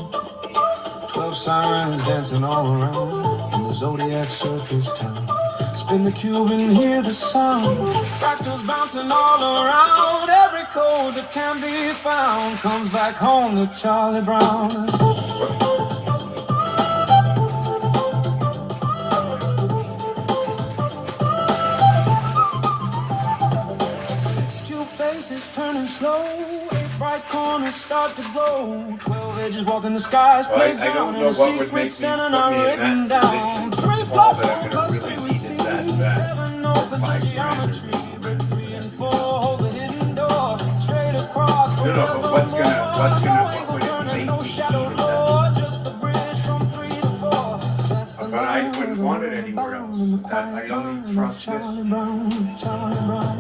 12 signs dancing all around in the zodiac circus town. Spin the cube and hear the sound. Fractals bouncing all around. Every code that can be found comes back home to Charlie Brown. Faces turning slow, 8 bright corners start to glow. 12 edges walking the skies, Well, I don't playground, know and the what would make me secrets and put are me in written that down. position. 3 All plus that 1 I'm plus gonna 3 really we need see. is that 7 opens the 5 grand. geometry. Brick 3 and 4 hold the hidden door. Straight across No, but what would it no make me shadow need floor, just the bridge from 3 to 4. That's the But I line wouldn't where want the it anywhere else. bound in the That quiet I only mind of trust this. Charlie Brown, Charlie Brown.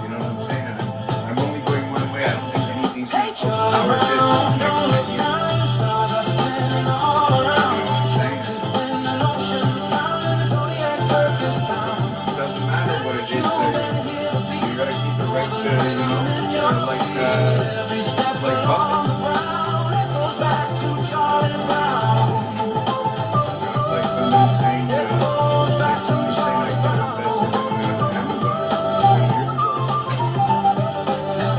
You know what I'm saying? And I'm only going one way. I don't think anything's Hey, going to Charlie overpower this Brown, next don't look idea. down, the stars are spinning all You know around. what I'm saying? Captive wind and ocean, the sound of the zodiac circus town. It doesn't matter what it is. Cube and hear the You beat. gotta keep it right Feel to, the you know, rhythm in your sort of like, feet. Every step it's like along Buffett. the ground, it goes back to Charlie Brown. It's like somebody saying, It goes back to somebody saying I Charlie got Brown. invested in Amazon 20 years ago.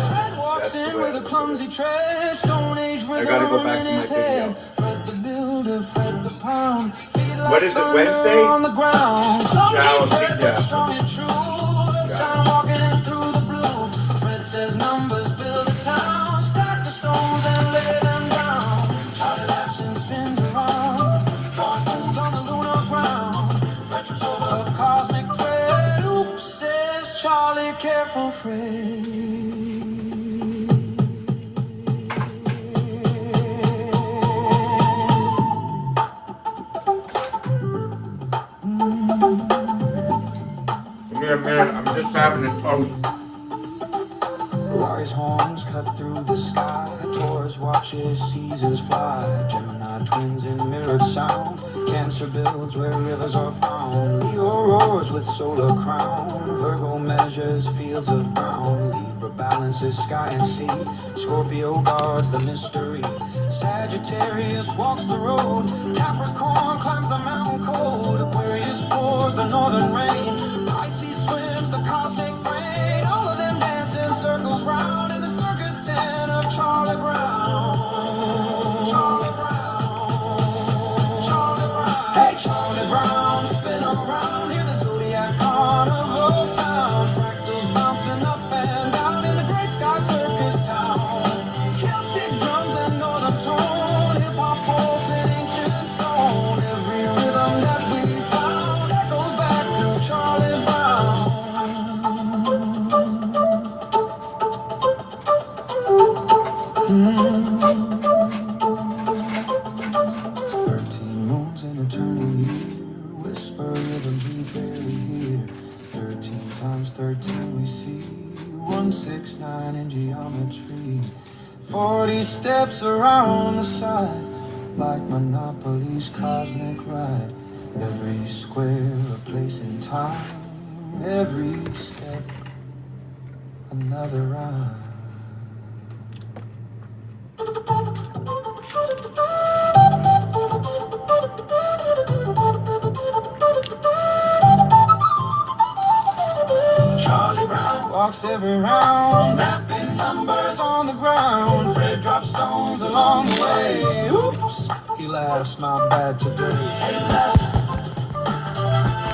Fred walks That's the in way with I a look clumsy at it. tread, Stone Age I gotta go rhythm back in to my his head. video. Fred the builder, Fred the pound, feet like What is it, thunder Wednesday? on the ground. Ciao, Clumsy Fred, see but ya. strong and true. Sun walking in through the blue. Fred says numbers build a town, stack the stones and lay them down. Charlie laughs and spins around, drawing moves on the lunar ground. Fred trips over a cosmic thread. Oops, says Charlie, careful Fred. Give me a minute. I'm just having a toast. Ferrari's horns cut through the sky. Taurus watches seasons fly. Gemini twins in mirrored sound. Cancer builds where rivers are found. Leo roars with solar crown. Virgo measures fields of brown. Libra balances sky and sea. Scorpio guards the mystery. Sagittarius walks the road. Capricorn climbs the mountain cold. Aquarius pours the northern rain. Pisces swims the cosmic brain. All of them dance in circles round in the circus tent of Charlie Brown. Charlie Brown. Charlie Brown. Hey, Charlie Brown, spin around. Hear the zodiac carnival sound. Fractals bouncing up and down in the great sky circus town. Celtic drums and northern tone. Hip-hop pulse in ancient stone. Every rhythm that we found echoes back through Charlie Brown. 13 moons in a turning year. Whisper rhythms we barely hear. 13 times 13 we see. 169 in geometry. 40 steps around the side, like Monopoly's cosmic ride. Every square a place in time. Every step another rhyme. Charlie Brown walks every round, mapping numbers on the ground. Fred drops stones along the way. Oops, he laughs, my bad today. Hey, Les.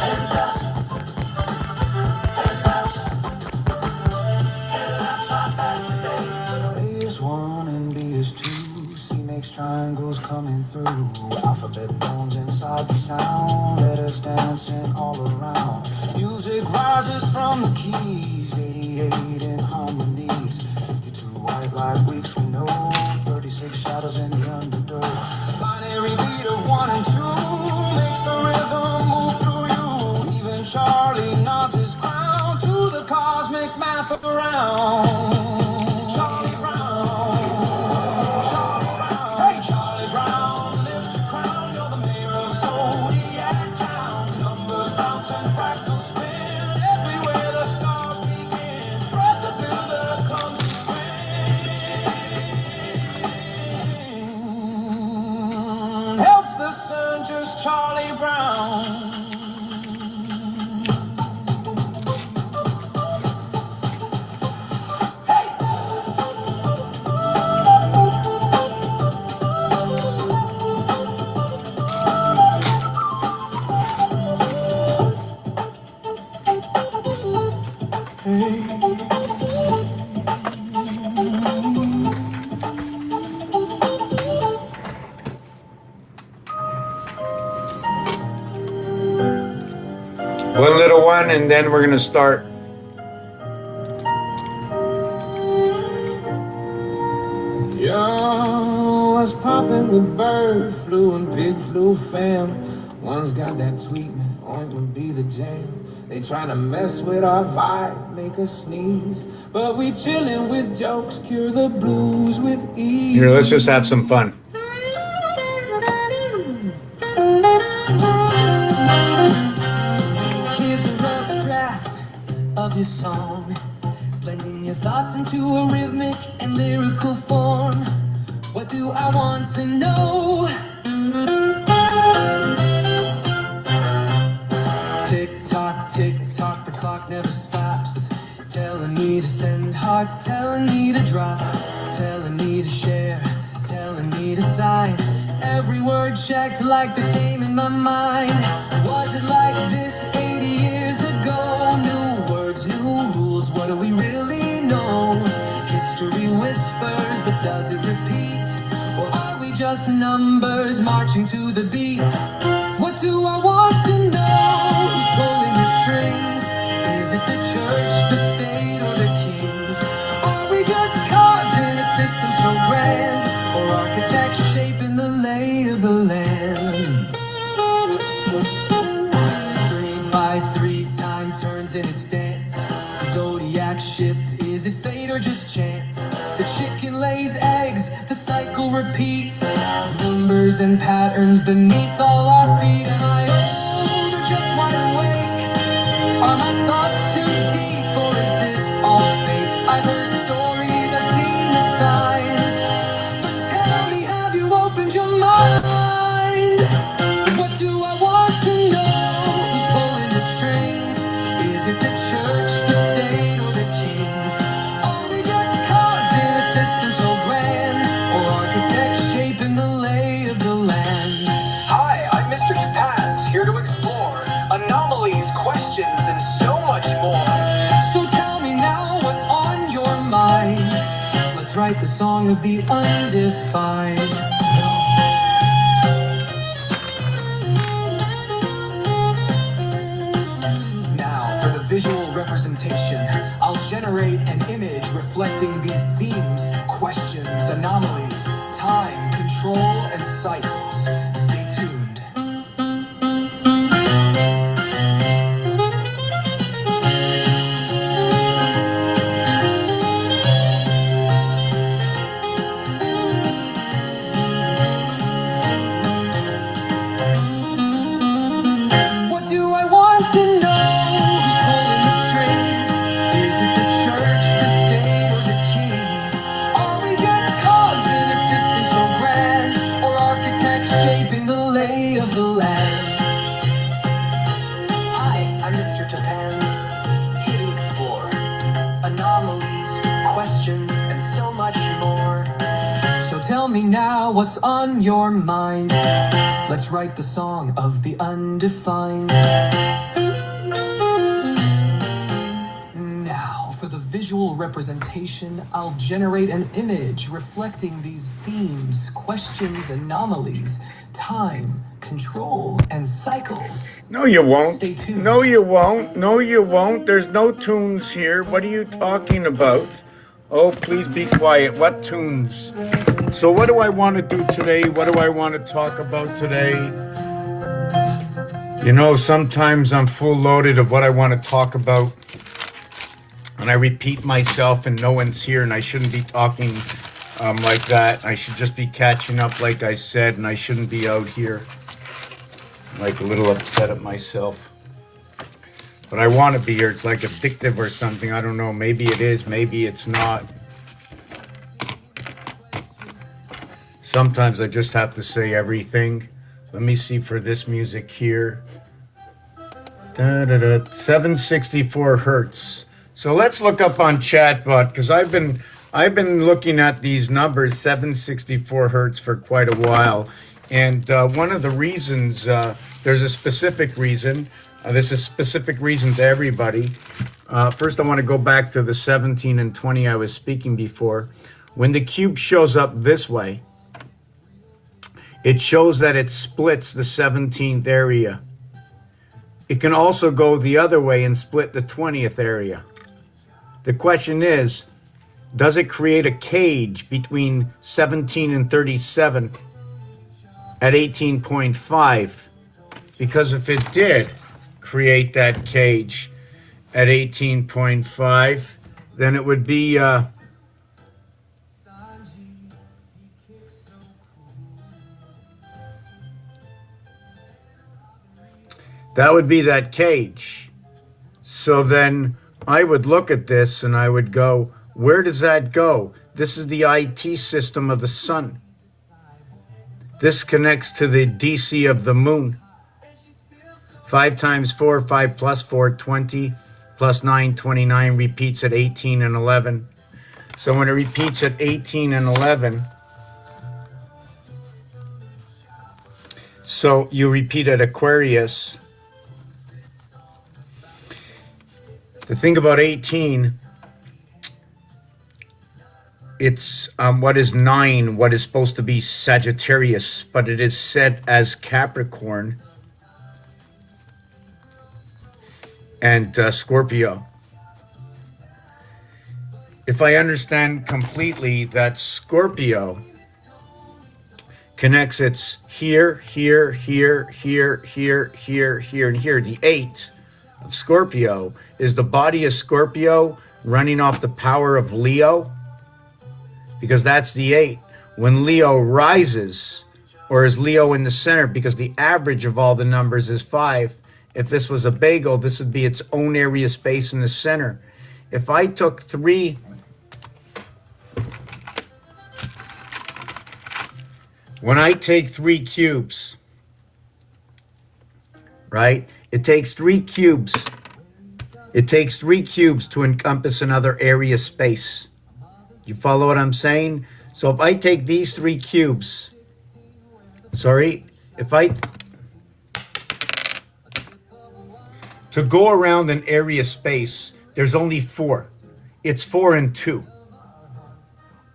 Hey, Les. Hey, Les. Hey, Les, my bad today. A is 1 and B is 2. C makes triangles coming through. Alphabet bones inside the sound. Letters dancing all around. Music rises from the keys. 88 in harmonies. 52 white light weeks we know. 36 shadows in the undertow. Binary beat of 1 and 2 makes the rhythm move through you. Even Charlie nods his crown to the cosmic math around. Charlie Brown. Charlie Brown. Hey, Charlie Brown, lift your crown. You're the mayor of Zodiac Town. Numbers bounce and fractals spin. Everywhere the stars begin. Fred the Builder comes to spin. Helps the sun, just Charlie Brown. Hey! One little one, and then we're gonna start. Yo, what's poppin' with bird flu and pig flu fam? One's got that tweetment, ointment be the jam. They tryna mess with our vibe, make us sneeze, but we chillin' with jokes, cure the blues with ease. Here, let's just have some fun. Here's a rough draft of this song, blending your thoughts into a rhythmic and lyrical form. What do I want to know? Tick tock, the clock never stops. Telling me to send hearts, telling me to drop, telling me to share, telling me to sign. Every word checked like the tame in my mind. Was it like this 80 years ago? New words, new rules, what do we really know? History whispers, but does it repeat? Or are we just numbers marching to the beat? What do I want to know? Who's pulling the strings? Is it the church, the state, or the kings? Are we just cogs in a system so grand? Or architects shaping the lay of the land? 3 by 3 time turns in its dance. Zodiac shifts, is it fate or just chance? The chicken lays eggs, the cycle repeats. Numbers and patterns beneath all our feet. Am I old or just wide awake? Are my thoughts too deep or is this all fake? I've heard stories, I've seen the signs, but tell me, have you it the church, the state, or the kings? Are we just cogs in a system so grand, or architects shaping the lay of the land? Hi, I'm Mr. Japan's, here to explore anomalies, questions, and so much more. So tell me now what's on your mind. Let's write the song of the undefined. Now, for the visual representation, I'll generate an image reflecting these themes, questions, anomalies, time, control, and cycles. Stay tuned. What do I want to know? Who's pulling the strings? Is it the church, the state, or the kings? Are we just cogs in a system so grand, or architects shaping the lay of the land? Hi, I'm Mr. Japan's, here to explore anomalies, questions, and so much more. So tell me now what's on your mind. Let's write the song of the undefined. Now, for the visual representation, I'll generate an image reflecting these themes, questions, anomalies, time, control, and cycles. No, you won't. Stay tuned. No, you won't. No, you won't. There's no tunes here. What are you talking about? Oh, please be quiet. What tunes? So what do I want to do today? What do I want to talk about today? You know, sometimes I'm full loaded of what I want to talk about. And I repeat myself and no one's here and I shouldn't be talking like that. I should just be catching up like I said, and I shouldn't be out here like a little upset at myself. But I want to be here. It's like addictive or something. I don't know. Maybe it is. Maybe it's not. Sometimes I just have to say everything. Let me see for this music here. 764 hertz. So let's look up on Chatbot, because I've been looking at these numbers, 764 hertz, for quite a while. And one of the reasons, there's a specific reason. There's a specific reason to everybody. First, I want to go back to the 17 and 20 I was speaking before. When the cube shows up this way, it shows that it splits the 17th area. It can also go the other way and split the 20th area. The question is, does it create a cage between 17 and 37 at 18.5? Because if it did create that cage at 18.5, then it would be that would be that cage. So then I would look at this and I would go, where does that go? This is the IT system of the sun. This connects to the DC of the moon. 5 times 4, 5 plus 4, 20, plus 9, 29, repeats at 18 and 11. So when it repeats at 18 and 11, so you repeat at Aquarius. The thing about 18, it's what is 9, what is supposed to be Sagittarius, but it is set as Capricorn and Scorpio. If I understand completely that Scorpio connects its here, here, here, here, here, here, here, and here, the 8 of Scorpio is the body of Scorpio running off the power of Leo, because that's the 8. When Leo rises, or is Leo in the center, because the average of all the numbers is 5. If this was a bagel, this would be its own area space in the center. If I took 3, when I take 3 cubes, right? It takes 3 cubes. It takes 3 cubes to encompass another area space. You follow what I'm saying? So if I take these 3 cubes, to go around an area space, there's only 4. It's 4 and 2.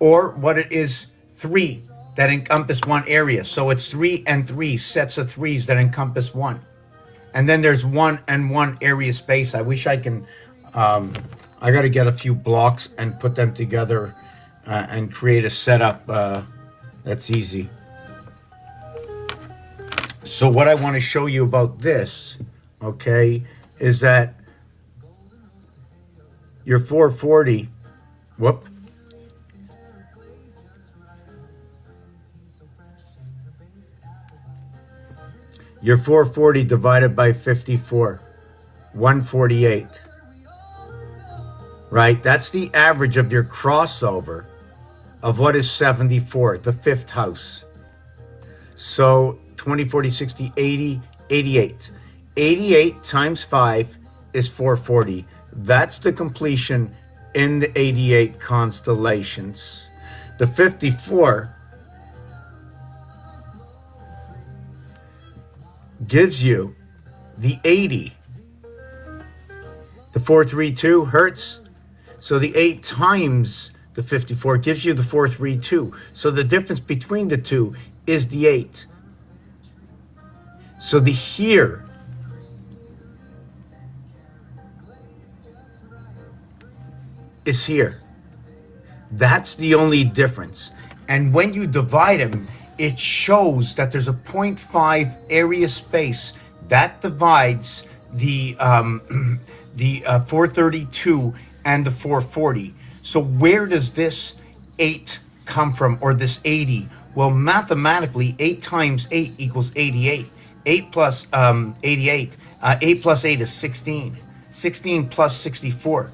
Or what it is, 3 that encompass one area. So it's 3 and 3 sets of 3s that encompass 1. And then there's 1 and 1 area space. I wish I can, I got to get a few blocks and put them together and create a setup that's easy. So what I want to show you about this, okay, is that your 440, your 440 divided by 54, 148, right? That's the average of your crossover of what is 74, the 5th house. So 20, 40, 60, 80, 88. 88 times 5 is 440. That's the completion in the 88 constellations. The 54 gives you the 80. The 432 hertz. So the 8 times the 54 gives you the 432. So the difference between the two is the 8. So the here is here. That's the only difference. And when you divide them, it shows that there's a 0.5 area space that divides the 432 and the 440. So where does this 8 come from, or this 80? Well, mathematically, 8 times 8 equals 88. 8 plus 88. 8 plus 8 is 16. 16 plus 64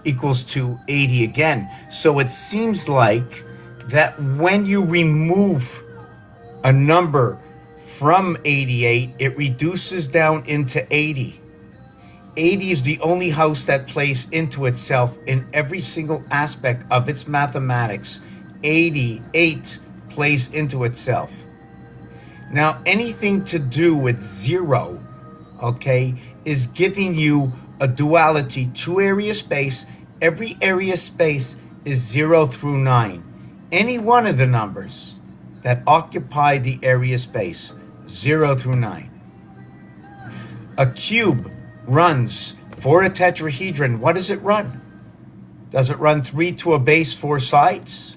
equals to 80 again. So it seems like that when you remove a number from 88, it reduces down into 80. 80 is the only house that plays into itself in every single aspect of its mathematics. 88 plays into itself. Now, anything to do with 0, okay, is giving you a duality, 2 area space. Every area space is 0 through 9. Any one of the numbers that occupy the area space, 0 through 9. A cube runs for a tetrahedron. What does it run? Does it run 3 to a base, 4 sides?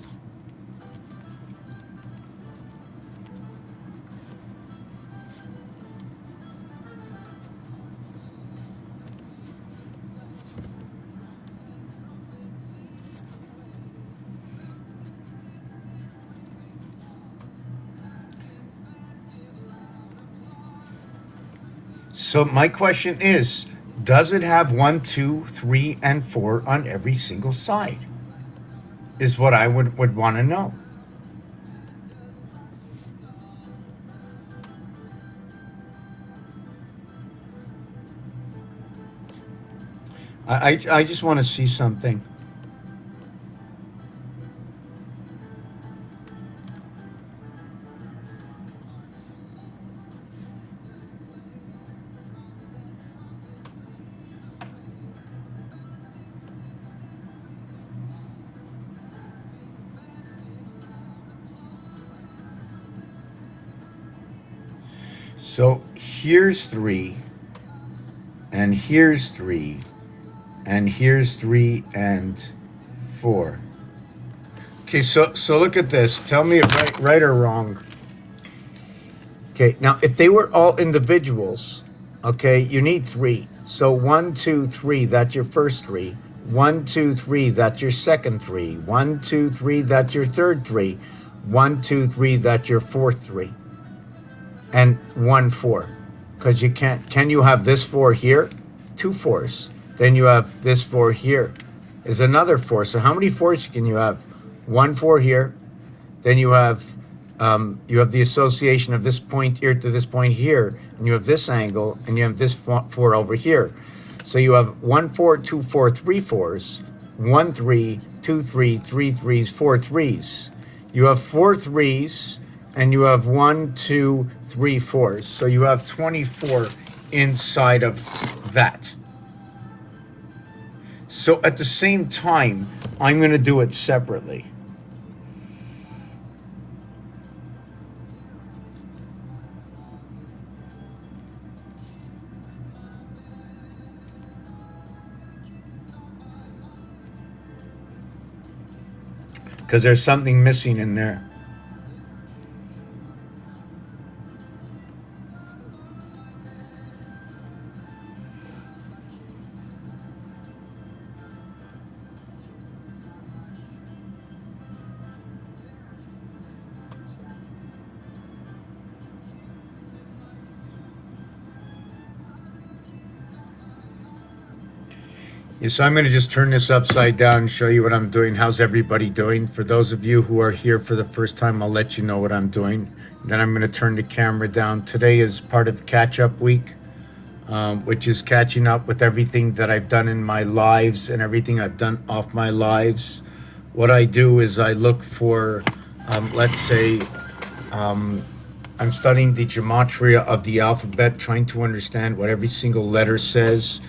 So my question is, does it have 1, 2, 3, and 4 on every single side? Is what I would want to know. I just want to see something. So here's 3, and here's 3, and here's 3 and 4. Okay, so look at this. Tell me if right or wrong. Okay, now if they were all individuals, okay, you need 3. So 1, 2, 3, that's your first 3. 1, 2, 3, that's your second 3. 1, 2, 3, that's your third 3. 1, 2, 3, that's your fourth 3. And 1, 4, because you can't. Can you have this 4 here? 2 4s. Then you have this 4 here. Is another 4. So how many 4s can you have? 1 4 here. Then you have the association of this point here to this point here, and you have this angle, and you have this 4 over here. So you have 1 4 2 4 3 4s, 1 3 2 3 3 3s, 4 3s. You have 4 3s, and you have 1 2 3 4s. So you have 24 inside of that. So at the same time, I'm going to do it separately. Because there's something missing in there. Yeah, so I'm going to just turn this upside down and show you what I'm doing. How's everybody doing? For those of you who are here for the first time, I'll let you know what I'm doing. Then I'm going to turn the camera down. Today is part of catch-up week, which is catching up with everything that I've done in my lives and everything I've done off my lives. What I do is I look for, let's say, I'm studying the gematria of the alphabet, trying to understand what every single letter says.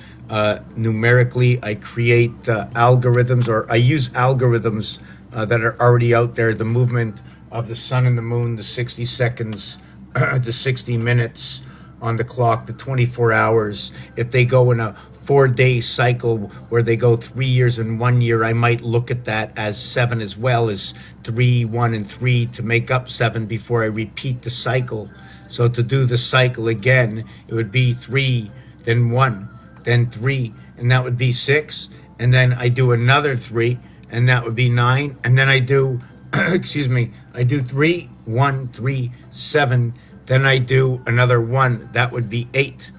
Numerically, I create algorithms, or I use algorithms that are already out there. The movement of the sun and the moon, the 60 seconds, the 60 minutes on the clock, the 24 hours. If they go in a 4-day cycle where they go 3 years and 1 year, I might look at that as 7 as well as 3, 1, and 3 to make up 7 before I repeat the cycle. So to do the cycle again, it would be 3, then 1, then 3, and that would be 6. And then I do another 3, and that would be 9. And then I do, excuse me, I do 3, 1, 3, 7. Then I do another 1, that would be 8.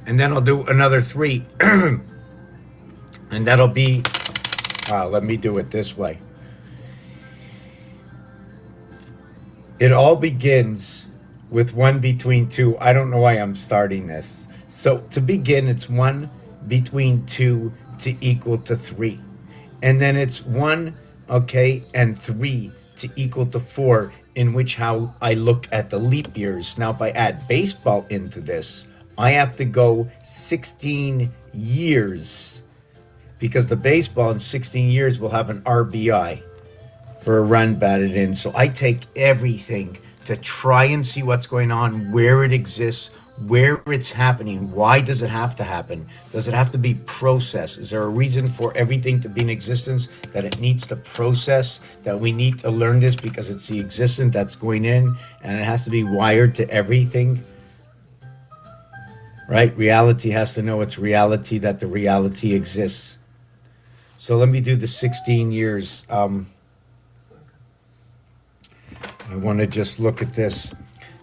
And then I'll do another 3, and that'll be, let me do it this way. It all begins with 1 between 2. I don't know why I'm starting this. So to begin, it's 1 between 2 to equal to 3. And then it's 1, okay, and 3 to equal to 4, in which how I look at the leap years. Now, if I add baseball into this, I have to go 16 years, because the baseball in 16 years will have an RBI for a run batted in. So I take everything to try and see what's going on, where it exists, where it's happening. Why does it have to happen? Does it have to be processed? Is there a reason for everything to be in existence, that it needs to process, that we need to learn this because it's the existence that's going in and it has to be wired to everything? Right? Reality has to know it's reality, that the reality exists. So let me do the 16 years. I want to just look at this.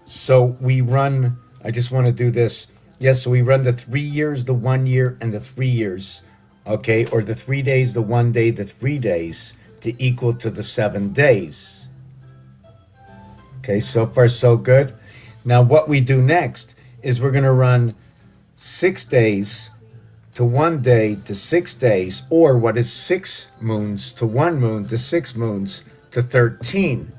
So we run, I just want to do this. Yes, so we run the 3 years, the 1 year, and the 3 years. Okay, or the 3 days, the 1 day, the 3 days, to equal to the 7 days. Okay, so far so good. Now what we do next is we're going to run 6 days to 1 day to 6 days, or what is 6 moons to 1 moon to 6 moons to 13.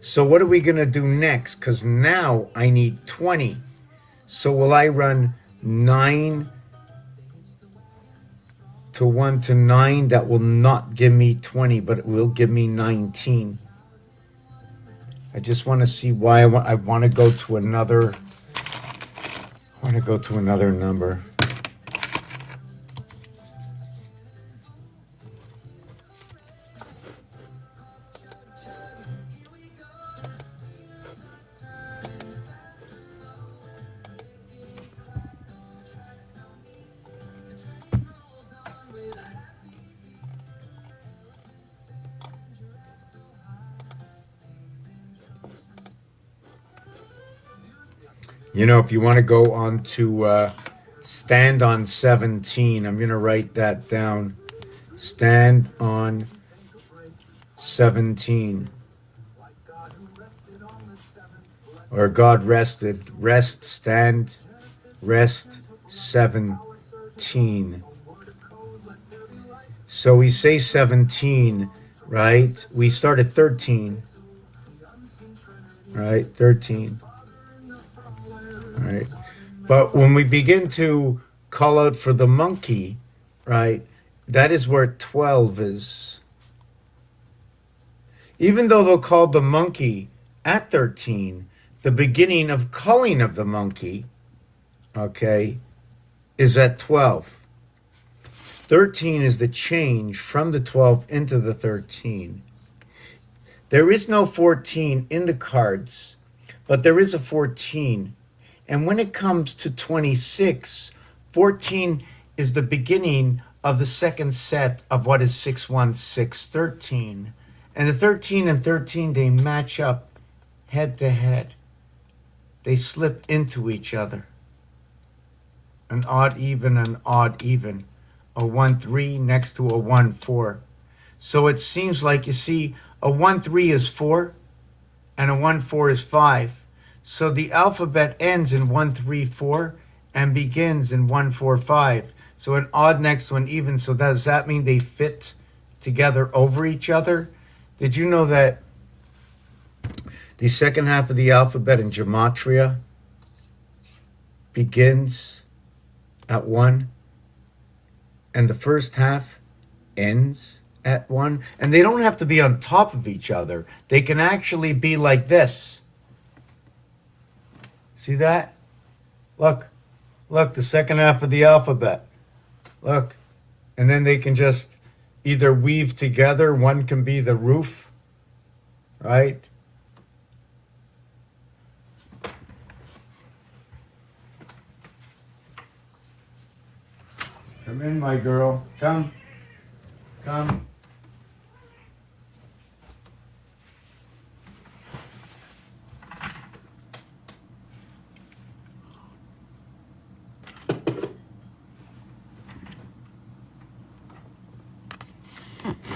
So what are we going to do next? Because now I need 20. So will I run 9 to 1 to 9? That will not give me 20, but it will give me 19. I just want to see why I want to go to another. I want to go to another number. You know, if you want to go on to stand on 17, I'm going to write that down. Stand on 17. Or God rested. Rest, stand, rest, 17. So we say 17, right? We start at 13, right? 13, right? But when we begin to call out for the monkey, right, that is where 12 is. Even though they'll call the monkey at 13, the beginning of calling of the monkey, okay, is at 12. 13 is the change from the 12 into the 13. There is no 14 in the cards, but there is a 14. And when it comes to 26, 14 is the beginning of the second set of what is 616, 13. And the 13 and 13, they match up head to head. They slip into each other. An odd even, an odd even. A 1-3 next to a 1-4. So it seems like, you see, a 1-3 is 4 and a 1-4 is 5. So the alphabet ends in 1-3-4 and begins in 1-4-5. So an odd next to an even. So does that mean they fit together over each other? Did you know that the second half of the alphabet in Gematria begins at 1 and the first half ends at 1? And they don't have to be on top of each other. They can actually be like this. See that? Look, the second half of the alphabet. Look, and then they can just either weave together. One can be the roof, right? Come in, my girl. Come. Come.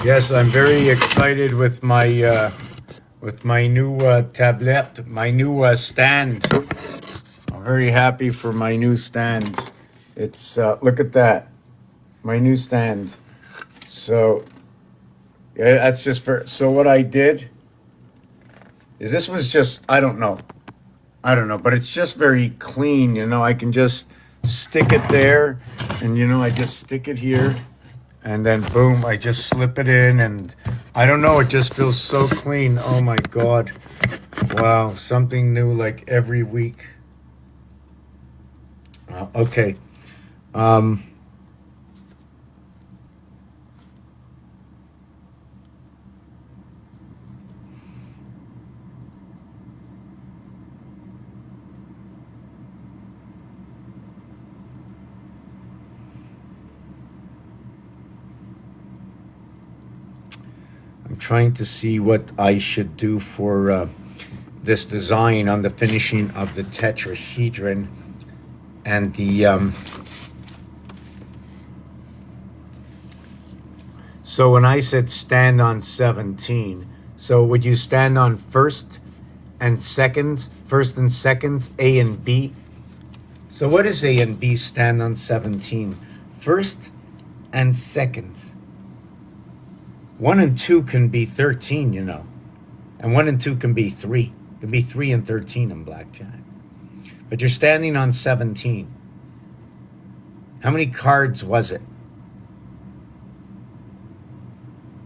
Yes, I'm very excited with my new tablet, my new stand. I'm very happy for my new stand. It's look at that, my new stand. So yeah, that's just for. So what I did is this was just I don't know, but it's just very clean. You know, I can just stick it there, and you know, I just stick it here. And then boom, I just slip it in, and I don't know, it just feels so clean. Oh my God. Wow, something new like every week. Okay. I'm trying to see what I should do for this design on the finishing of the tetrahedron and the so when I said stand on 17, so would you stand on first and second, A and B? So what is A and B stand on 17? First and second. 1 and 2 can be 13, you know. And 1 and 2 can be 3. It can be 3 and 13 in blackjack. But you're standing on 17. How many cards was it?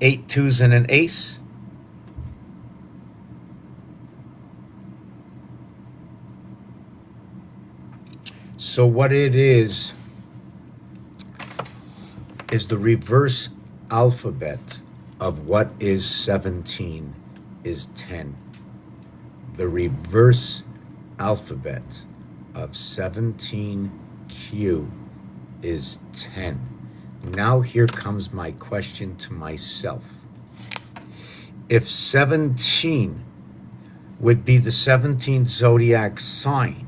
8 twos and an ace? So what it is the reverse alphabet of what is 17 is 10. The reverse alphabet of 17Q is 10. Now here comes my question to myself. If 17 would be the 17th zodiac sign,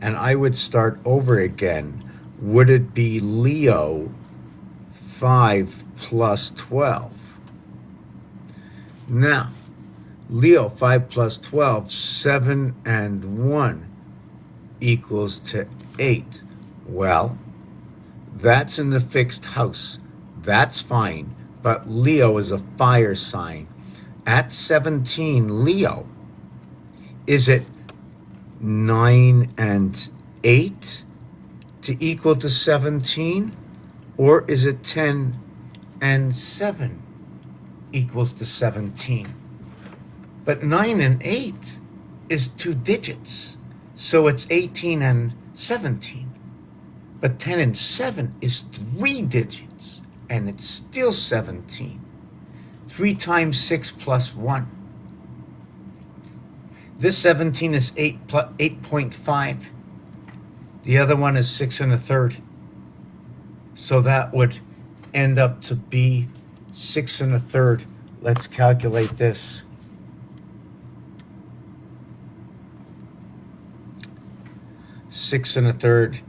and I would start over again, would it be Leo 5 plus 12? Now, Leo 5 plus 12, 7 and 1 equals to 8. Well, That's in the fixed house. That's fine. But Leo is a fire sign. At 17, Leo, is it 9 and 8 to equal to 17? Or is it 10 and 7 equals to 17? But 9 and 8 is 2 digits. So it's 18 and 17. But 10 and 7 is 3 digits, and it's still 17. 3 times 6 plus 1. This 17 is 8.5. The other one is 6 1/3. So that would end up to be 6 1/3. Let's calculate this. 6 1/3.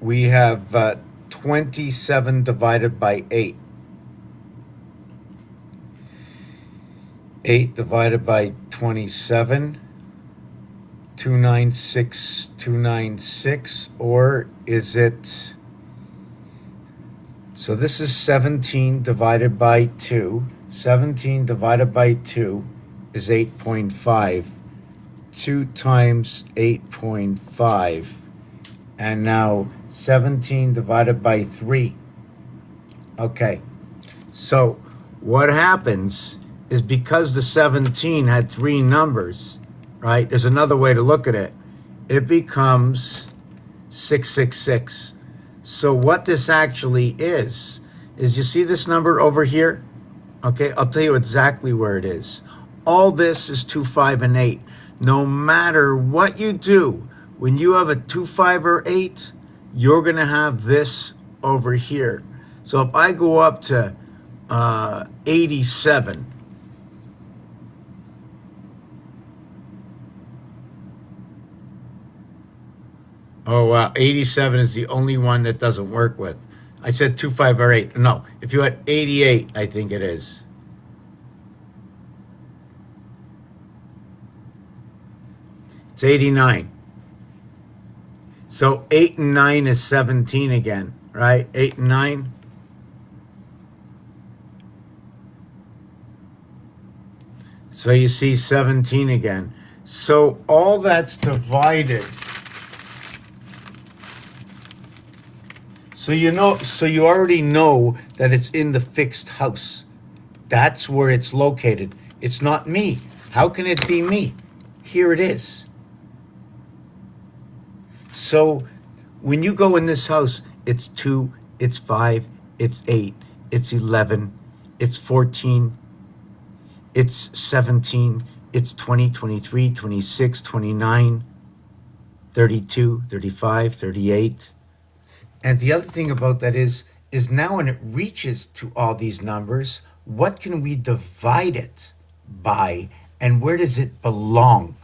We have 27 divided by 8. 8 divided by 27. 296, 296. Or is it... So this is 17 divided by 2. 17 divided by 2 is 8.5. 2 times 8.5. And now 17 divided by 3. Okay. So what happens is, because the 17 had 3 numbers, right? There's another way to look at it. It becomes 666. So what this actually is you see this number over here? Okay, I'll tell you exactly where it is. All this is 2, 5, and 8. No matter what you do, when you have a 2, 5, or 8, you're going to have this over here. So if I go up to 87, oh, wow. 87 is the only one that doesn't work with. I said 2, 5, or 8. No, if you had 88, I think it is. It's 89. So 8 and 9 is 17 again, right? 8 and 9. So you see 17 again. So all that's divided. So you already know that it's in the fixed house. That's where it's located. It's not me. How can it be me? Here it is. So when you go in this house, it's 2, it's 5, it's 8, it's 11, it's 14, it's 17, it's 20, 23, 26, 29, 32, 35, 38. And the other thing about that is now when it reaches to all these numbers, what can we divide it by, and where does it belong?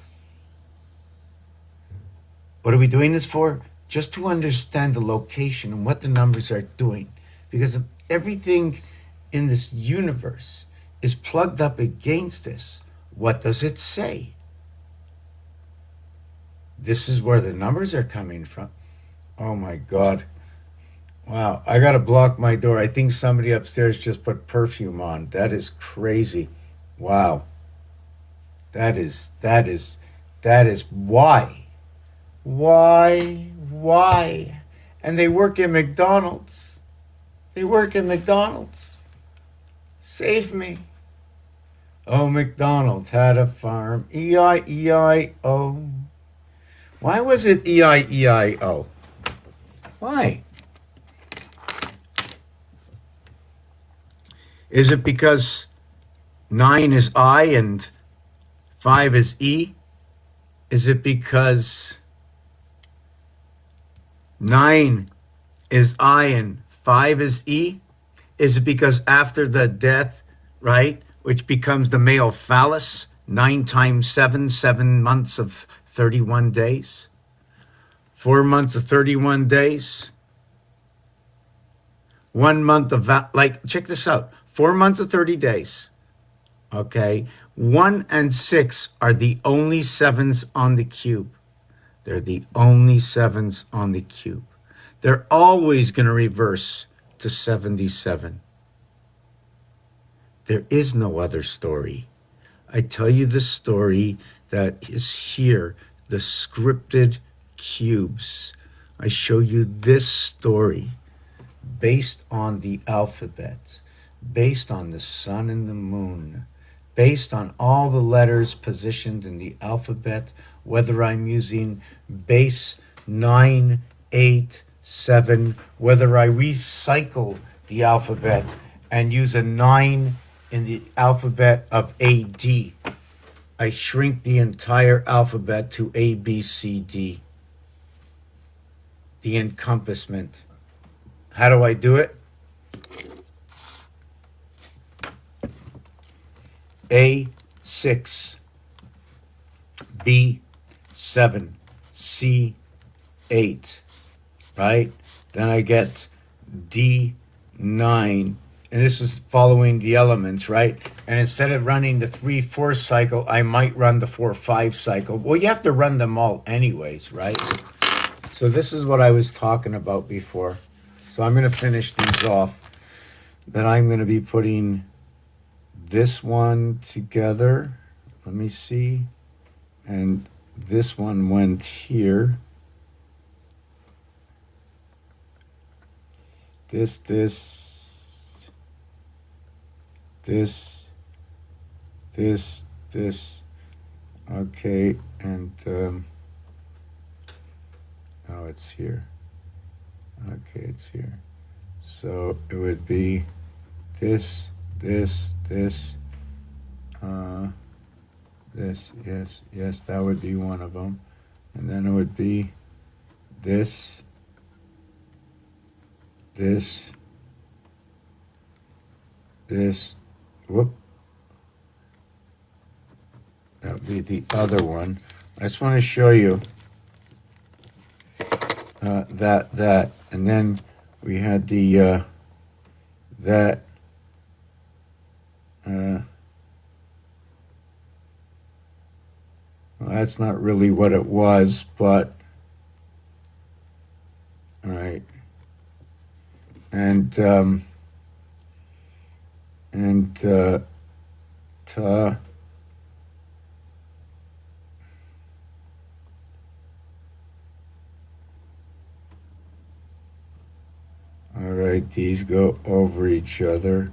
What are we doing this for? Just to understand the location and what the numbers are doing. Because if everything in this universe is plugged up against this, what does it say? This is where the numbers are coming from. Oh my God. Wow, I gotta block my door. I think somebody upstairs just put perfume on. That is crazy. Wow. That is why? Why? And they work in McDonald's. They work in McDonald's. Save me. Oh, McDonald had a farm. E-I-E-I-O. Why was it E-I-E-I-O? Why? Is it because 9 is I and 5 is E? Is it because 9 is I and 5 is E? Is it because after the death, right, which becomes the male phallus, 9 times 7, 7 months of 31 days? 4 months of 31 days? 1 month of, check this out. 4 months of 30 days, okay? 1 and 6 are the only 7s on the cube. They're the only 7s on the cube. they're always going to reverse to 77. There is no other story. I tell you the story that is here, the scripted cubes. I show you this story based on the alphabet, based on the sun and the moon, based on all the letters positioned in the alphabet, whether I'm using base 9, 8, 7, whether I recycle the alphabet and use a 9 in the alphabet of AD. I shrink the entire alphabet to A, B, C, D. The encompassment. How do I do it? A6, B7, C8, right? Then I get D9, and this is following the elements, right? And instead of running the 3-4 cycle, I might run the 4-5 cycle. Well, you have to run them all anyways, right? So this is what I was talking about before. So I'm going to finish these off. Then I'm going to be putting this one together. Let me see. And this one went here. This. Okay, and oh, it's here. Okay, it's here. So it would be this, yes, that would be one of them. And then it would be this, whoop. That would be the other one. I just want to show you that. And then we had the, that, well, that's not really what it was, but, all right. And ta, all right, these go over each other.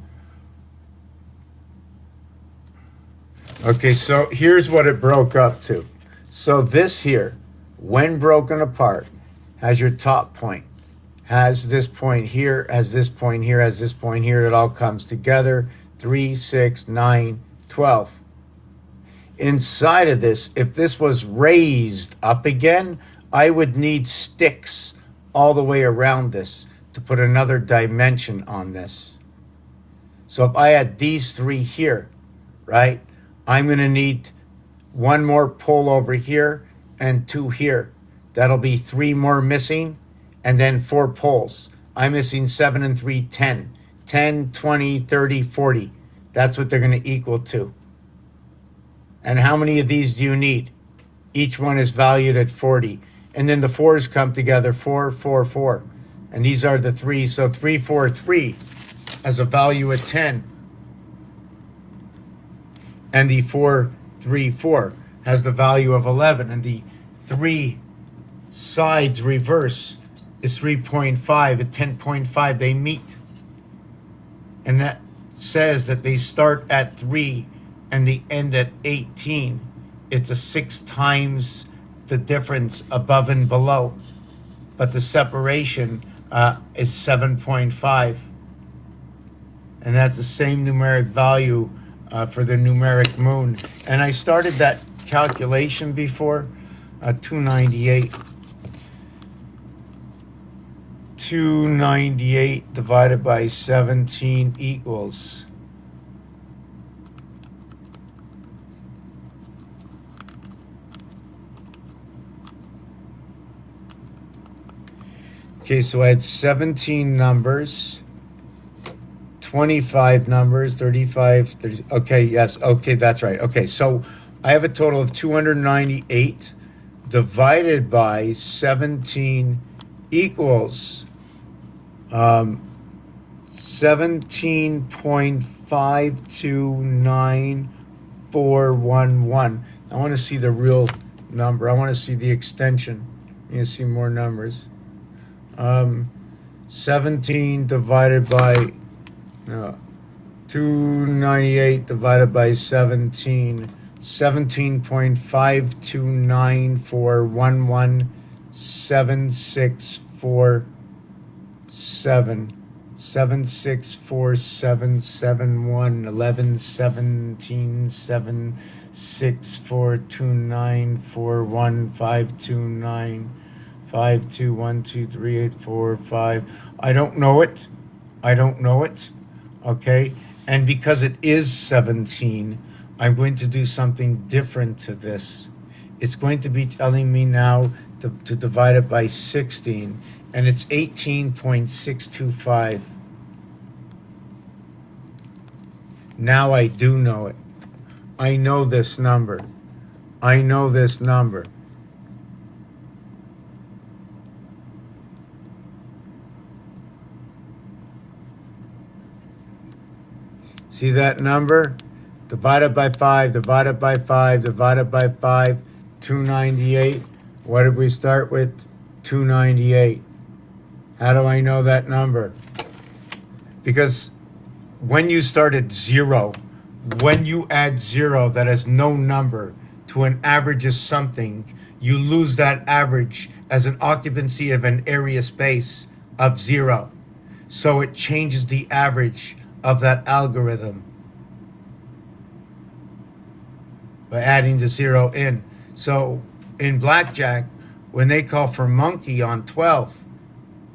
Okay, so here's what it broke up to. So this here, when broken apart, has your top point, has this point here, has this point here, has this point here. It all comes together. 3, 6, 9, 12. Inside of this, if this was raised up again, I would need sticks all the way around this to put another dimension on this. So if I had these 3 here, right, I'm going to need 1 more pull over here and 2 here. That'll be 3 more missing, and then 4 pulls. I'm missing 7 and 3, 10. 10, 20, 30, 40. That's what they're going to equal to. And how many of these do you need? Each one is valued at 40. And then the 4s come together, 4, 4, 4. And these are the 3s. So 3, 4, 3 has a value at 10. And the 4, 3, 4 has the value of 11. And the 3 sides reverse is 3.5. At 10.5, they meet. And that says that they start at 3 and they end at 18. It's a 6 times the difference above and below. But the separation is 7.5. And that's the same numeric value for the numeric moon. And I started that calculation before, 298. 298 divided by 17 equals. Okay, so I had 17 numbers, 25 numbers, 35, 30. Okay, yes, okay, that's right. Okay, so I have a total of 298 divided by 17 equals 17.529411. I want to see the real number. I want to see the extension. You see more numbers. 17 divided by 298 divided by 17. 17.5294117647. 764771 11 17 7 6 4 2 9 4 1 5 2 9 5 2 1 2 3 8 4 5. I don't know it. I don't know it. Okay. And because it is 17, I'm going to do something different to this. It's going to be telling me now to divide it by 16, and it's 18.625. Now I do know it. I know this number. I know this number. See that number? Divided by 5, divided by 5, divided by 5, 298. What did we start with? 298. How do I know that number? Because when you start at 0, when you add 0 that has no number to an average of something, you lose that average as an occupancy of an area space of 0. So it changes the average of that algorithm by adding the 0 in. So in blackjack, when they call for monkey on 12,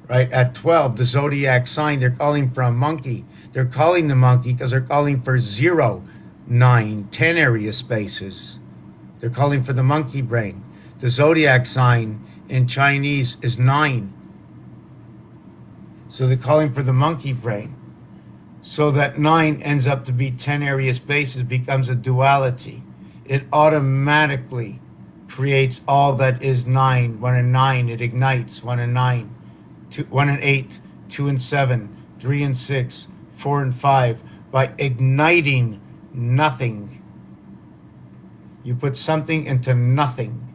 right, at 12, the zodiac sign, they're calling for a monkey. They're calling the monkey because they're calling for 0, 9, 10 area spaces. They're calling for the monkey brain. The zodiac sign in Chinese is 9. So they're calling for the monkey brain. So that 9 ends up to be 10 area spaces, becomes a duality. It automatically creates all that is 9. 1 and 9, it ignites 1 and 9. 1 and 8, 2 and 7, 3 and 6, 4 and 5. By igniting nothing, you put something into nothing,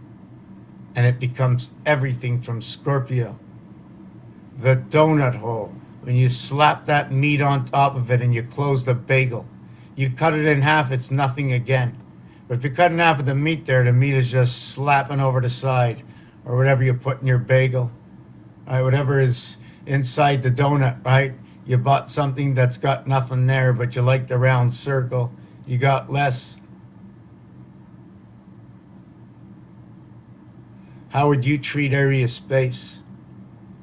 and it becomes everything from Scorpio. The donut hole. When you slap that meat on top of it and you close the bagel, you cut it in half, it's nothing again. But if you cut in half of the meat there, the meat is just slapping over the side, or whatever you put in your bagel, right? Whatever is inside the donut, right? You bought something that's got nothing there, but you like the round circle. You got less. How would you treat area space?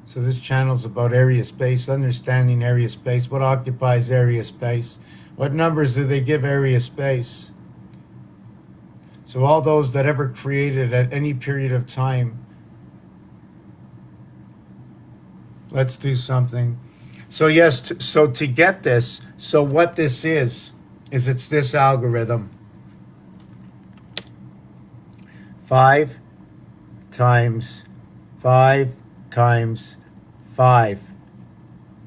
So this channel is about area space, understanding area space. What occupies area space? What numbers do they give area space? So all those that ever created at any period of time, let's do something. So yes, so to get this, so what this is it's this algorithm. 5 times 5 times 5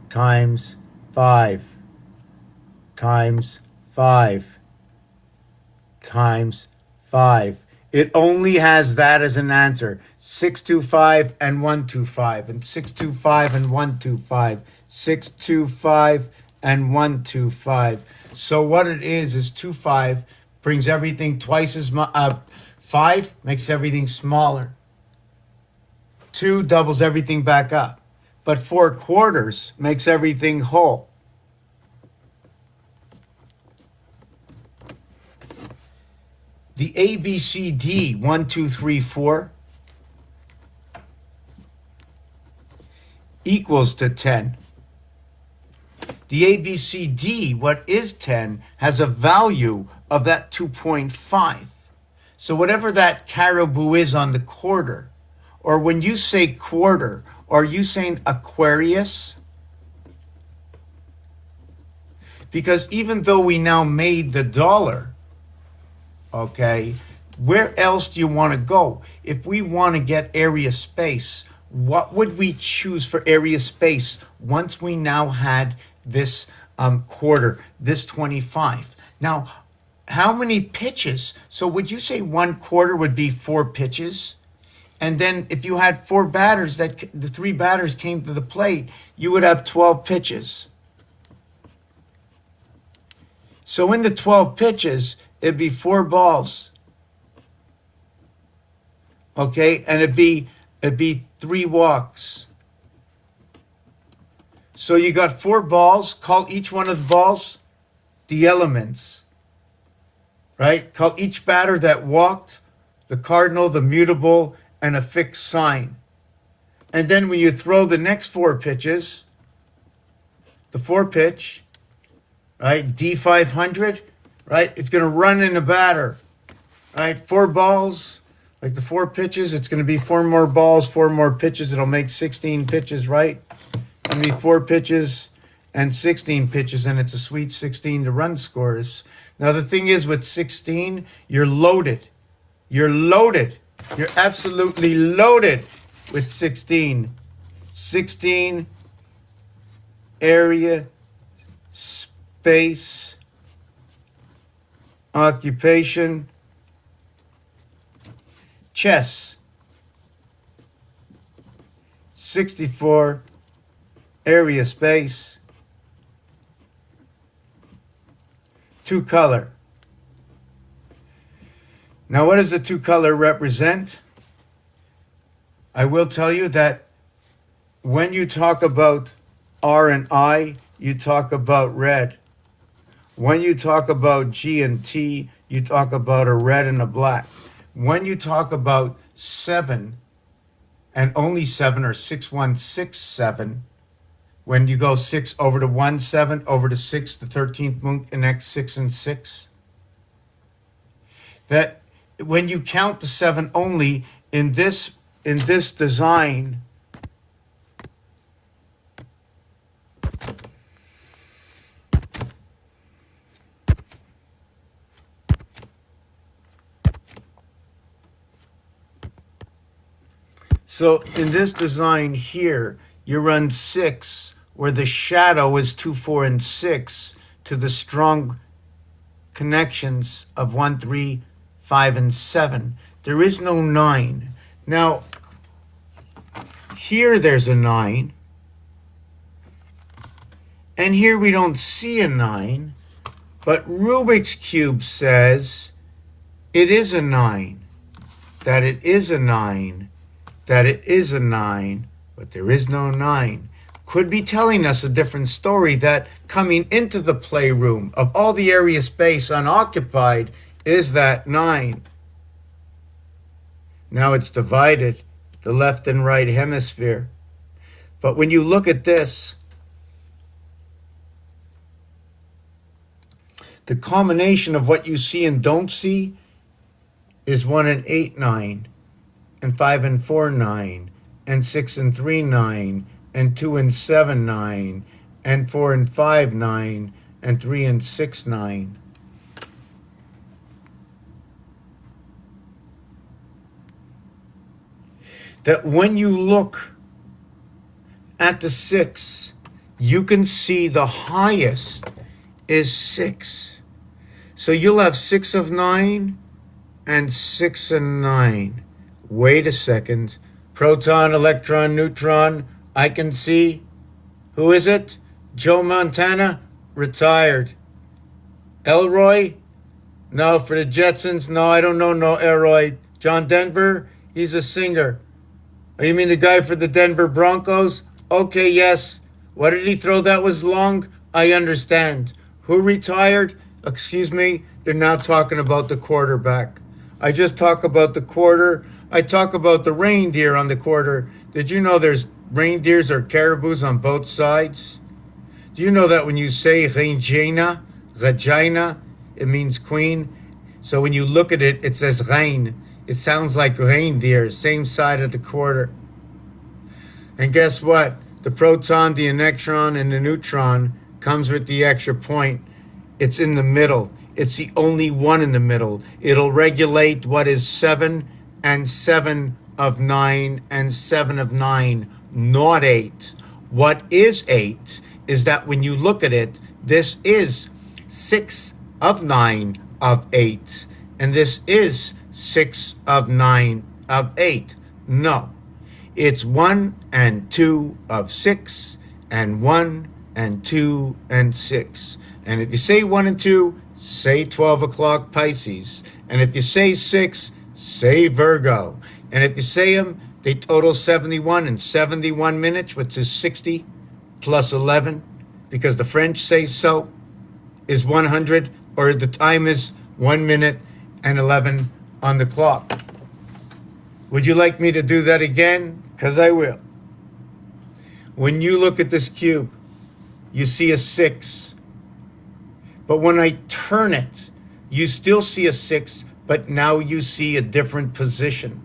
times 5 times 5 times 5. It only has that as an answer. 625 and 125 and 625 and 125, 625 and 125. So what it is 25 brings everything twice as much. 5 makes everything smaller. 2 doubles everything back up. But 4 quarters makes everything whole. The ABCD 1, 2, 3, 4 equals to 10. The ABCD, what is 10, has a value of that 2.5. So whatever that caribou is on the quarter, or when you say quarter, are you saying Aquarius? Because even though we now made the dollar, okay, where else do you want to go? If we want to get area space what would we choose for area space once we now had this quarter, this 25? Now, how many pitches? So would you say 1/4 would be 4 pitches? And then if you had 4 batters, that the 3 batters came to the plate, you would have 12 pitches. So in the 12 pitches, it'd be 4 balls. Okay, and it'd be 3 walks. So you got 4 balls. Call each one of the balls the elements. Right? Call each batter that walked the cardinal, the mutable, and a fixed sign. And then when you throw the next 4 pitches, the 4 pitch, right, D500, right, it's going to run in the batter, right? 4 balls, like the 4 pitches, it's going to be 4 more balls, 4 more pitches. It'll make 16 pitches, right? It's going to be 4 pitches and 16 pitches, and it's a sweet 16 to run scores. Now, the thing is with 16, you're loaded. You're loaded. You're absolutely loaded with 16. 16 area, space, occupation, chess. 64 area, space, 2 color. Now, what does the 2 color represent? I will tell you that when you talk about R and I, you talk about red. When you talk about G and T, you talk about a red and a black. When you talk about 7 and only 7 or 6167, when you go 6 over to 1, 7 over to 6, the 13th moon connects 6 and 6. That when you count the 7 only in this design, so in this design here, you run 6, where the shadow is 2, 4, and 6 to the strong connections of 1, 3, 5, and 7. There is no 9. Now, here there's a 9. And here we don't see a 9. But Rubik's Cube says it is a 9. That it is a 9. That it is a 9. But there is no 9. Could be telling us a different story, that coming into the playroom of all the area space unoccupied is that 9. Now it's divided, the left and right hemisphere. But when you look at this, the combination of what you see and don't see is 1 and 8, 9, and 5 and 4, 9, and 6 and 3, 9, and 2 and 7, 9, and 4 and 5, 9, and 3 and 6, 9. That when you look at the 6, you can see the highest is 6. So you'll have 6 of 9 and 6 and 9. Wait a second. Proton, electron, neutron. I can see. Who is it? Joe Montana? Retired. Elroy? No, for the Jetsons. No, I don't know no Elroy. John Denver? He's a singer. Oh, you mean the guy for the Denver Broncos? Okay, yes. What did he throw that was long? I understand. Who retired? Excuse me, they're now talking about the quarterback. I just talk about the quarter. I talk about the reindeer on the quarter. Did you know there's reindeers or caribous on both sides? Do you know that when you say Regina, it means queen? So when you look at it, it says rein. It sounds like reindeer, same side of the quarter. And guess what? The proton, the electron, and the neutron comes with the extra point. It's in the middle. It's the only one in the middle. It'll regulate what is 7 and 7 of 9 and 7 of 9, not 8. What is 8 is that when you look at it, this is 6 of 9 of 8, and this is 6 of 9 of 8. No, it's 1 and 2 of 6, and 1 and 2 and 6. And if you say 1 and 2, say 12 o'clock Pisces. And if you say 6, say Virgo. And if you say them, they total 71 in 71 minutes, which is 60 plus 11, because the French say so, is 100, or the time is 1 minute and 11 on the clock. Would you like me to do that again? Because I will. When you look at this cube, you see a 6. But when I turn it, you still see a 6, but now you see a different position.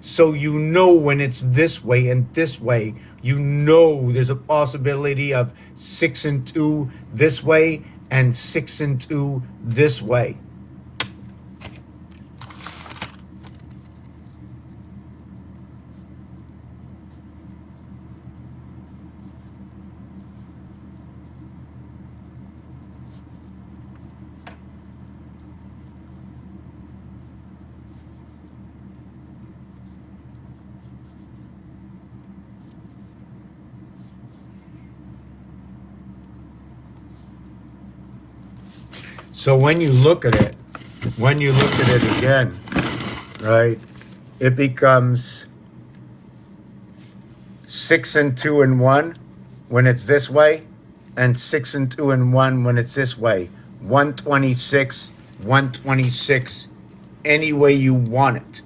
So you know when it's this way and this way, you know there's a possibility of 6 and 2 this way and 6 and 2 this way. So when you look at it, again, right, it becomes 6 and 2 and 1 when it's this way, and 6 and 2 and 1 when it's this way. 126, 126, any way you want it.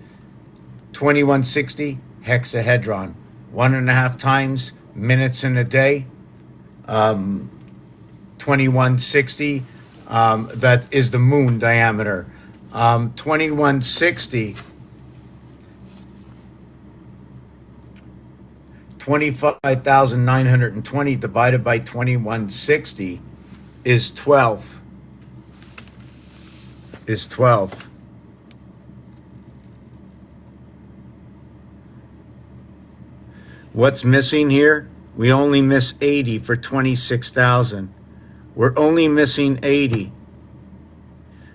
2160, hexahedron. 1.5 times minutes in a day. 2160, that is the moon diameter. 2160, 25,920 divided by 2160 is 12. Is 12. What's missing here? We only miss 80 for 26,000. We're only missing 80.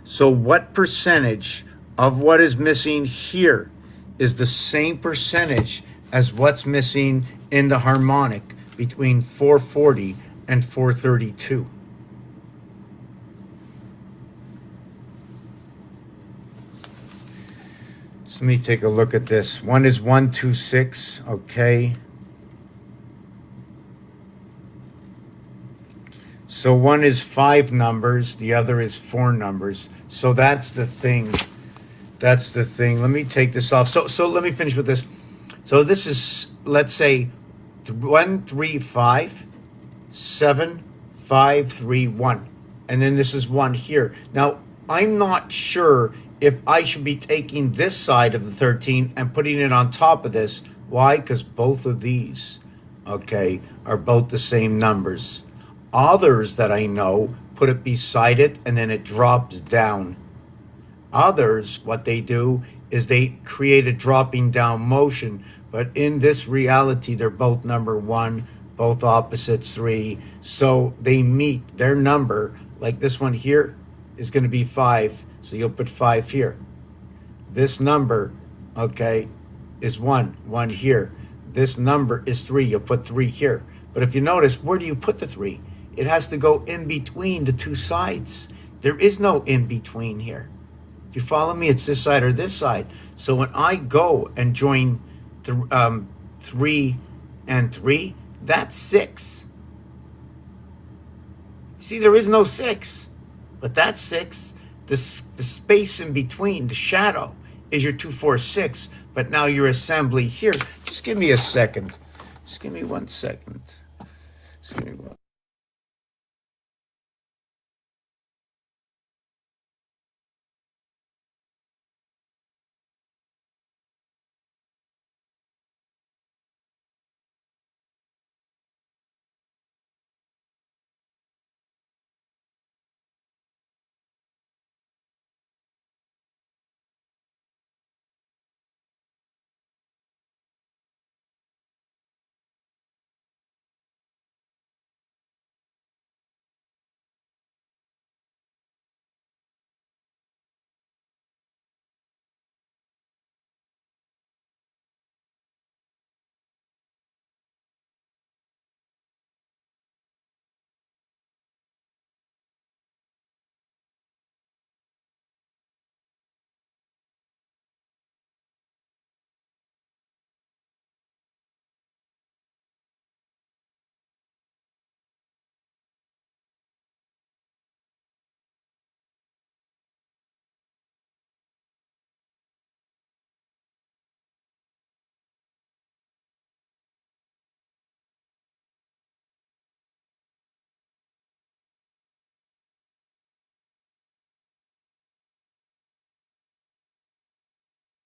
So what percentage of what is missing here is the same percentage as what's missing in the harmonic between 440 and 432? So let me take a look at this. One is 126, okay. So one is 5 numbers, the other is 4 numbers. So that's the thing. That's the thing. Let me take this off. So let me finish with this. So this is, let's say, 135 7 5 3 1, and then this is 1 here. Now I'm not sure if I should be taking this side of the 13 and putting it on top of this. Why? Because both of these, okay, are both the same numbers. Others that I know put it beside it and then it drops down. Others, what they do is they create a dropping down motion, but in this reality, they're both number 1, both opposites 3. So they meet their number, like this one here is going to be 5. So you'll put 5 here. This number, okay, is 1 here. This number is 3. You'll put 3 here. But if you notice, where do you put the 3? It has to go in between the two sides. There is no in between here. Do you follow me? It's this side or this side. So when I go and join 3 and 3, that's 6. See, there is no 6, but that's 6. The space in between, the shadow, is your 2, 4, 6. But now your assembly here. Just give me a second. Just give me 1 second. Just give me one.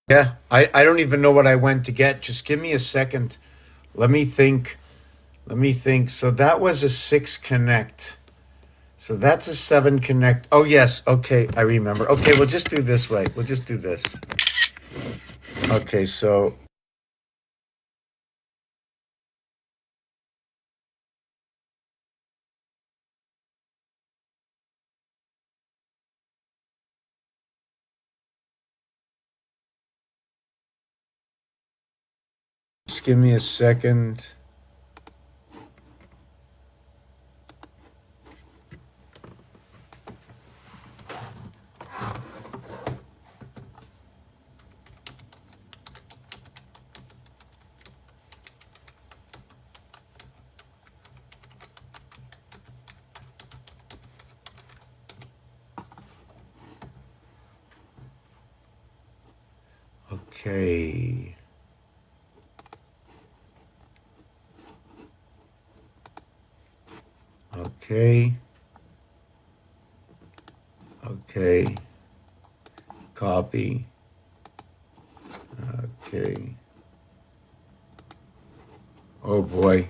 Yeah, I don't even know what I went to get. Just give me a second. Let me think. Let me think. So that was a 6 connect. So that's a 7 connect. Oh, yes. Okay, I remember. Okay, we'll just do this way. We'll just do this. Okay, so just give me a second. Okay. Okay. Okay. Copy. Okay. Oh boy.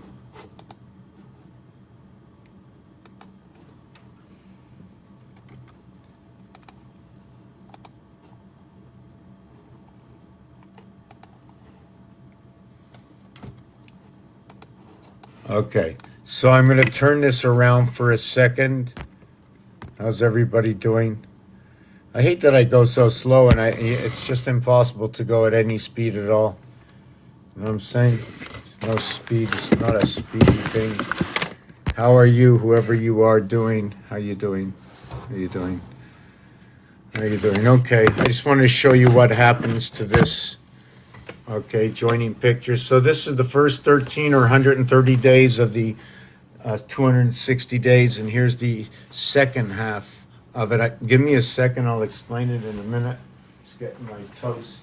Okay. So I'm going to turn this around for a second. How's everybody doing? I hate that I go so slow and it's just impossible to go at any speed at all. You know what I'm saying? It's no speed. It's not a speedy thing. How are you, whoever you are, doing? How you doing? How you doing? How you doing? Okay. I just wanted to show you what happens to this. Okay, joining pictures. So this is the first 13 or 130 days of the 260 days, and here's the second half of it. Give me a second. I'll explain it in a minute. Just getting my toast.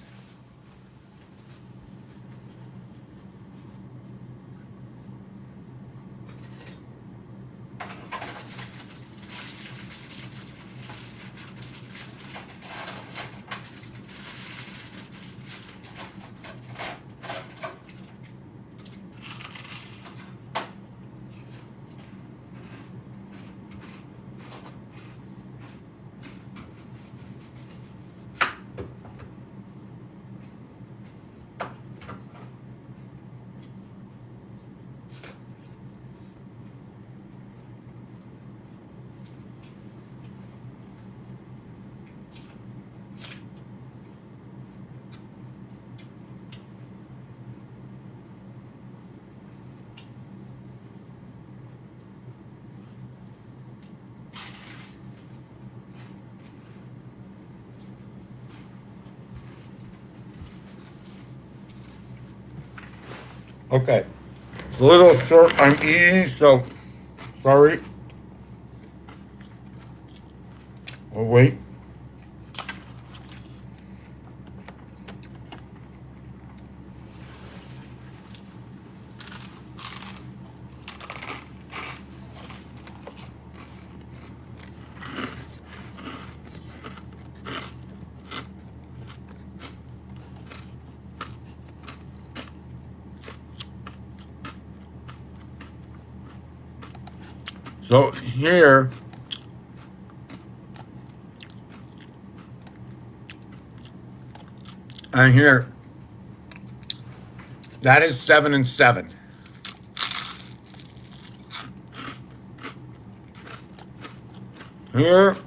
Okay. A little short. I'm eating, so sorry. Oh, wait. So here, and here, that is 7 and 7. Here,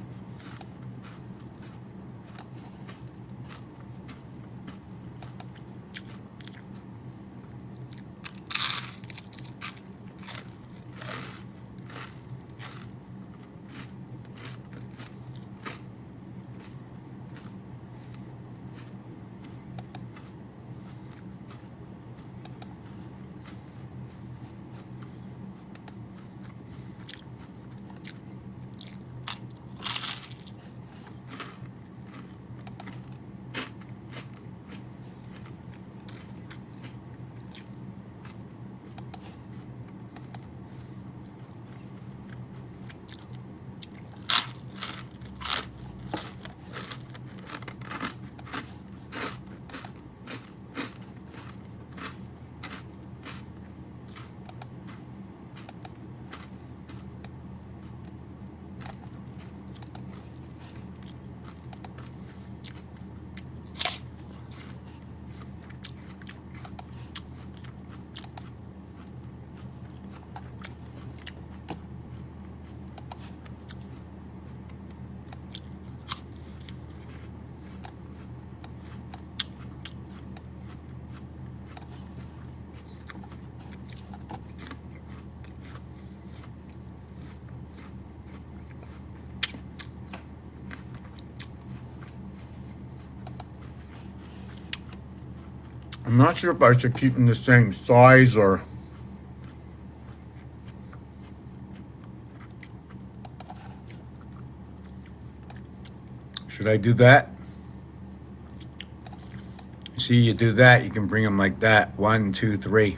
I'm not sure if I should keep them the same size or... Should I do that? See, you do that, you can bring them like that. 1, 2, 3.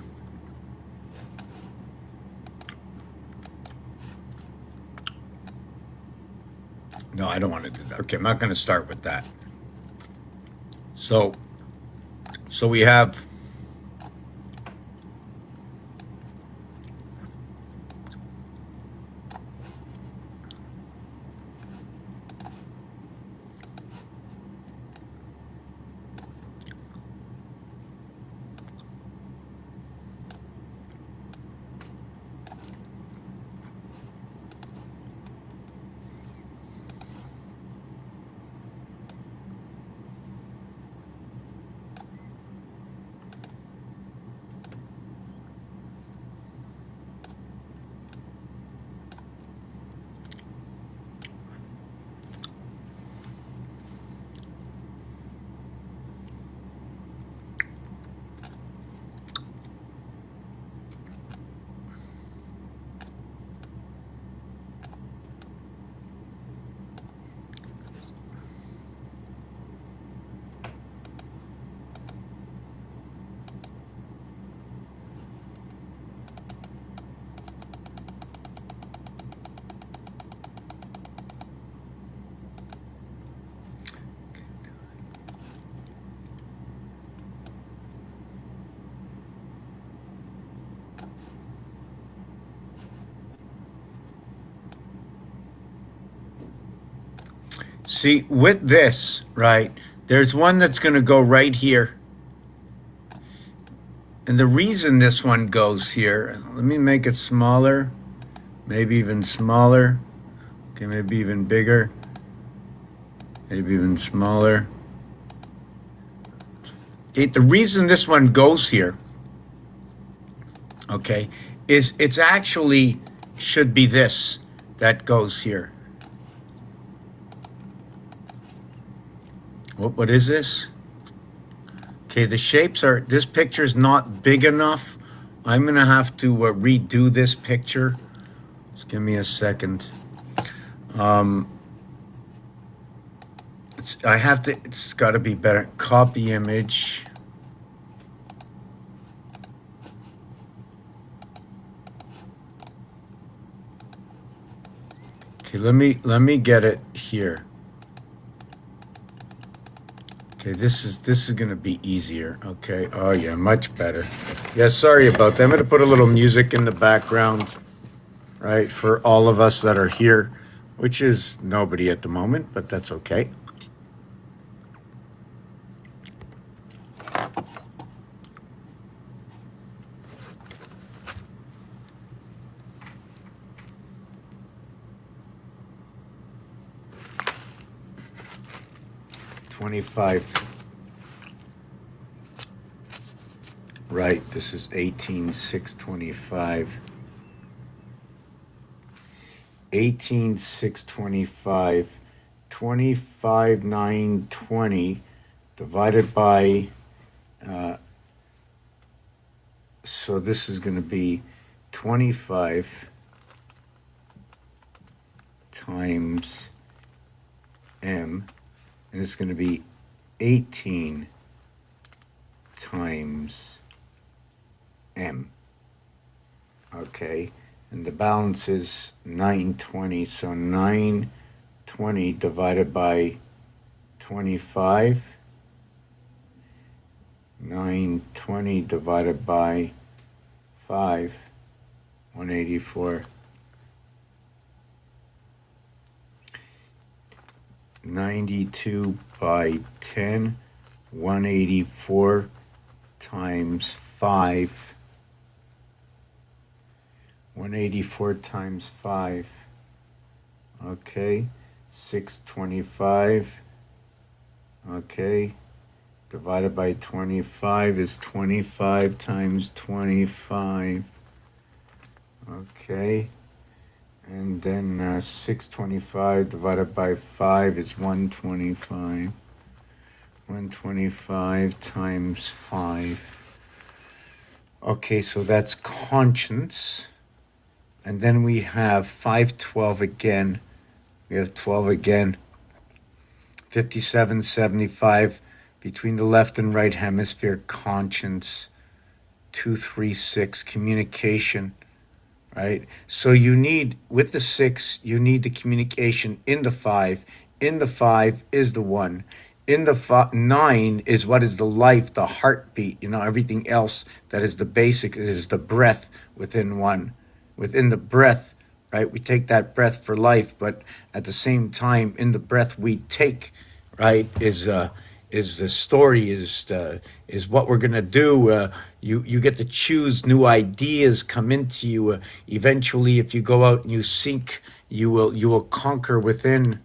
No, I don't want to do that. Okay, I'm not going to start with that. So we have... See, with this, right, there's one that's going to go right here. And the reason this one goes here, let me make it smaller, maybe even smaller. Okay, maybe even bigger, maybe even smaller. Okay, the reason this one goes here, okay, is it's actually should be this that goes here. What is this? Okay, the shapes are, this picture's not big enough. I'm gonna have to redo this picture. Just give me a second. It's gotta be better. Copy image. Okay, let me get it here. Okay, this is gonna be easier. Okay, oh yeah, much better. Yeah, sorry about that. I'm gonna put a little music in the background, right, for all of us that are here, which is nobody at the moment, but that's okay. $25. Right, this is 18,625. 18,625. 25,920 divided by, so this is going to be 25 times M, and it's going to be 18 times M. Okay, and the balance is 920, so 920 divided by 25. 920 divided by 5, 184. 92 by 10, 184 times 5. 184 times 5. Okay, 625. Okay, divided by 25 is 25 times 25. Okay. And then 625 divided by 5 is 125. 125 times 5. Okay, so that's conscience. And then we have 512 again. We have 12 again. 57, 75 between the left and right hemisphere, conscience. 236, communication, right? So you need, with the 6, you need the communication in the 5. In the 5 is the 1. In the 9 is what is the life, the heartbeat, everything else that is the basic, is the breath within 1. Within the breath, right, we take that breath for life, but at the same time, in the breath we take, right, is the story, is what we're gonna do. You get to choose. New ideas come into you. Eventually, if you go out and you seek, you will conquer within.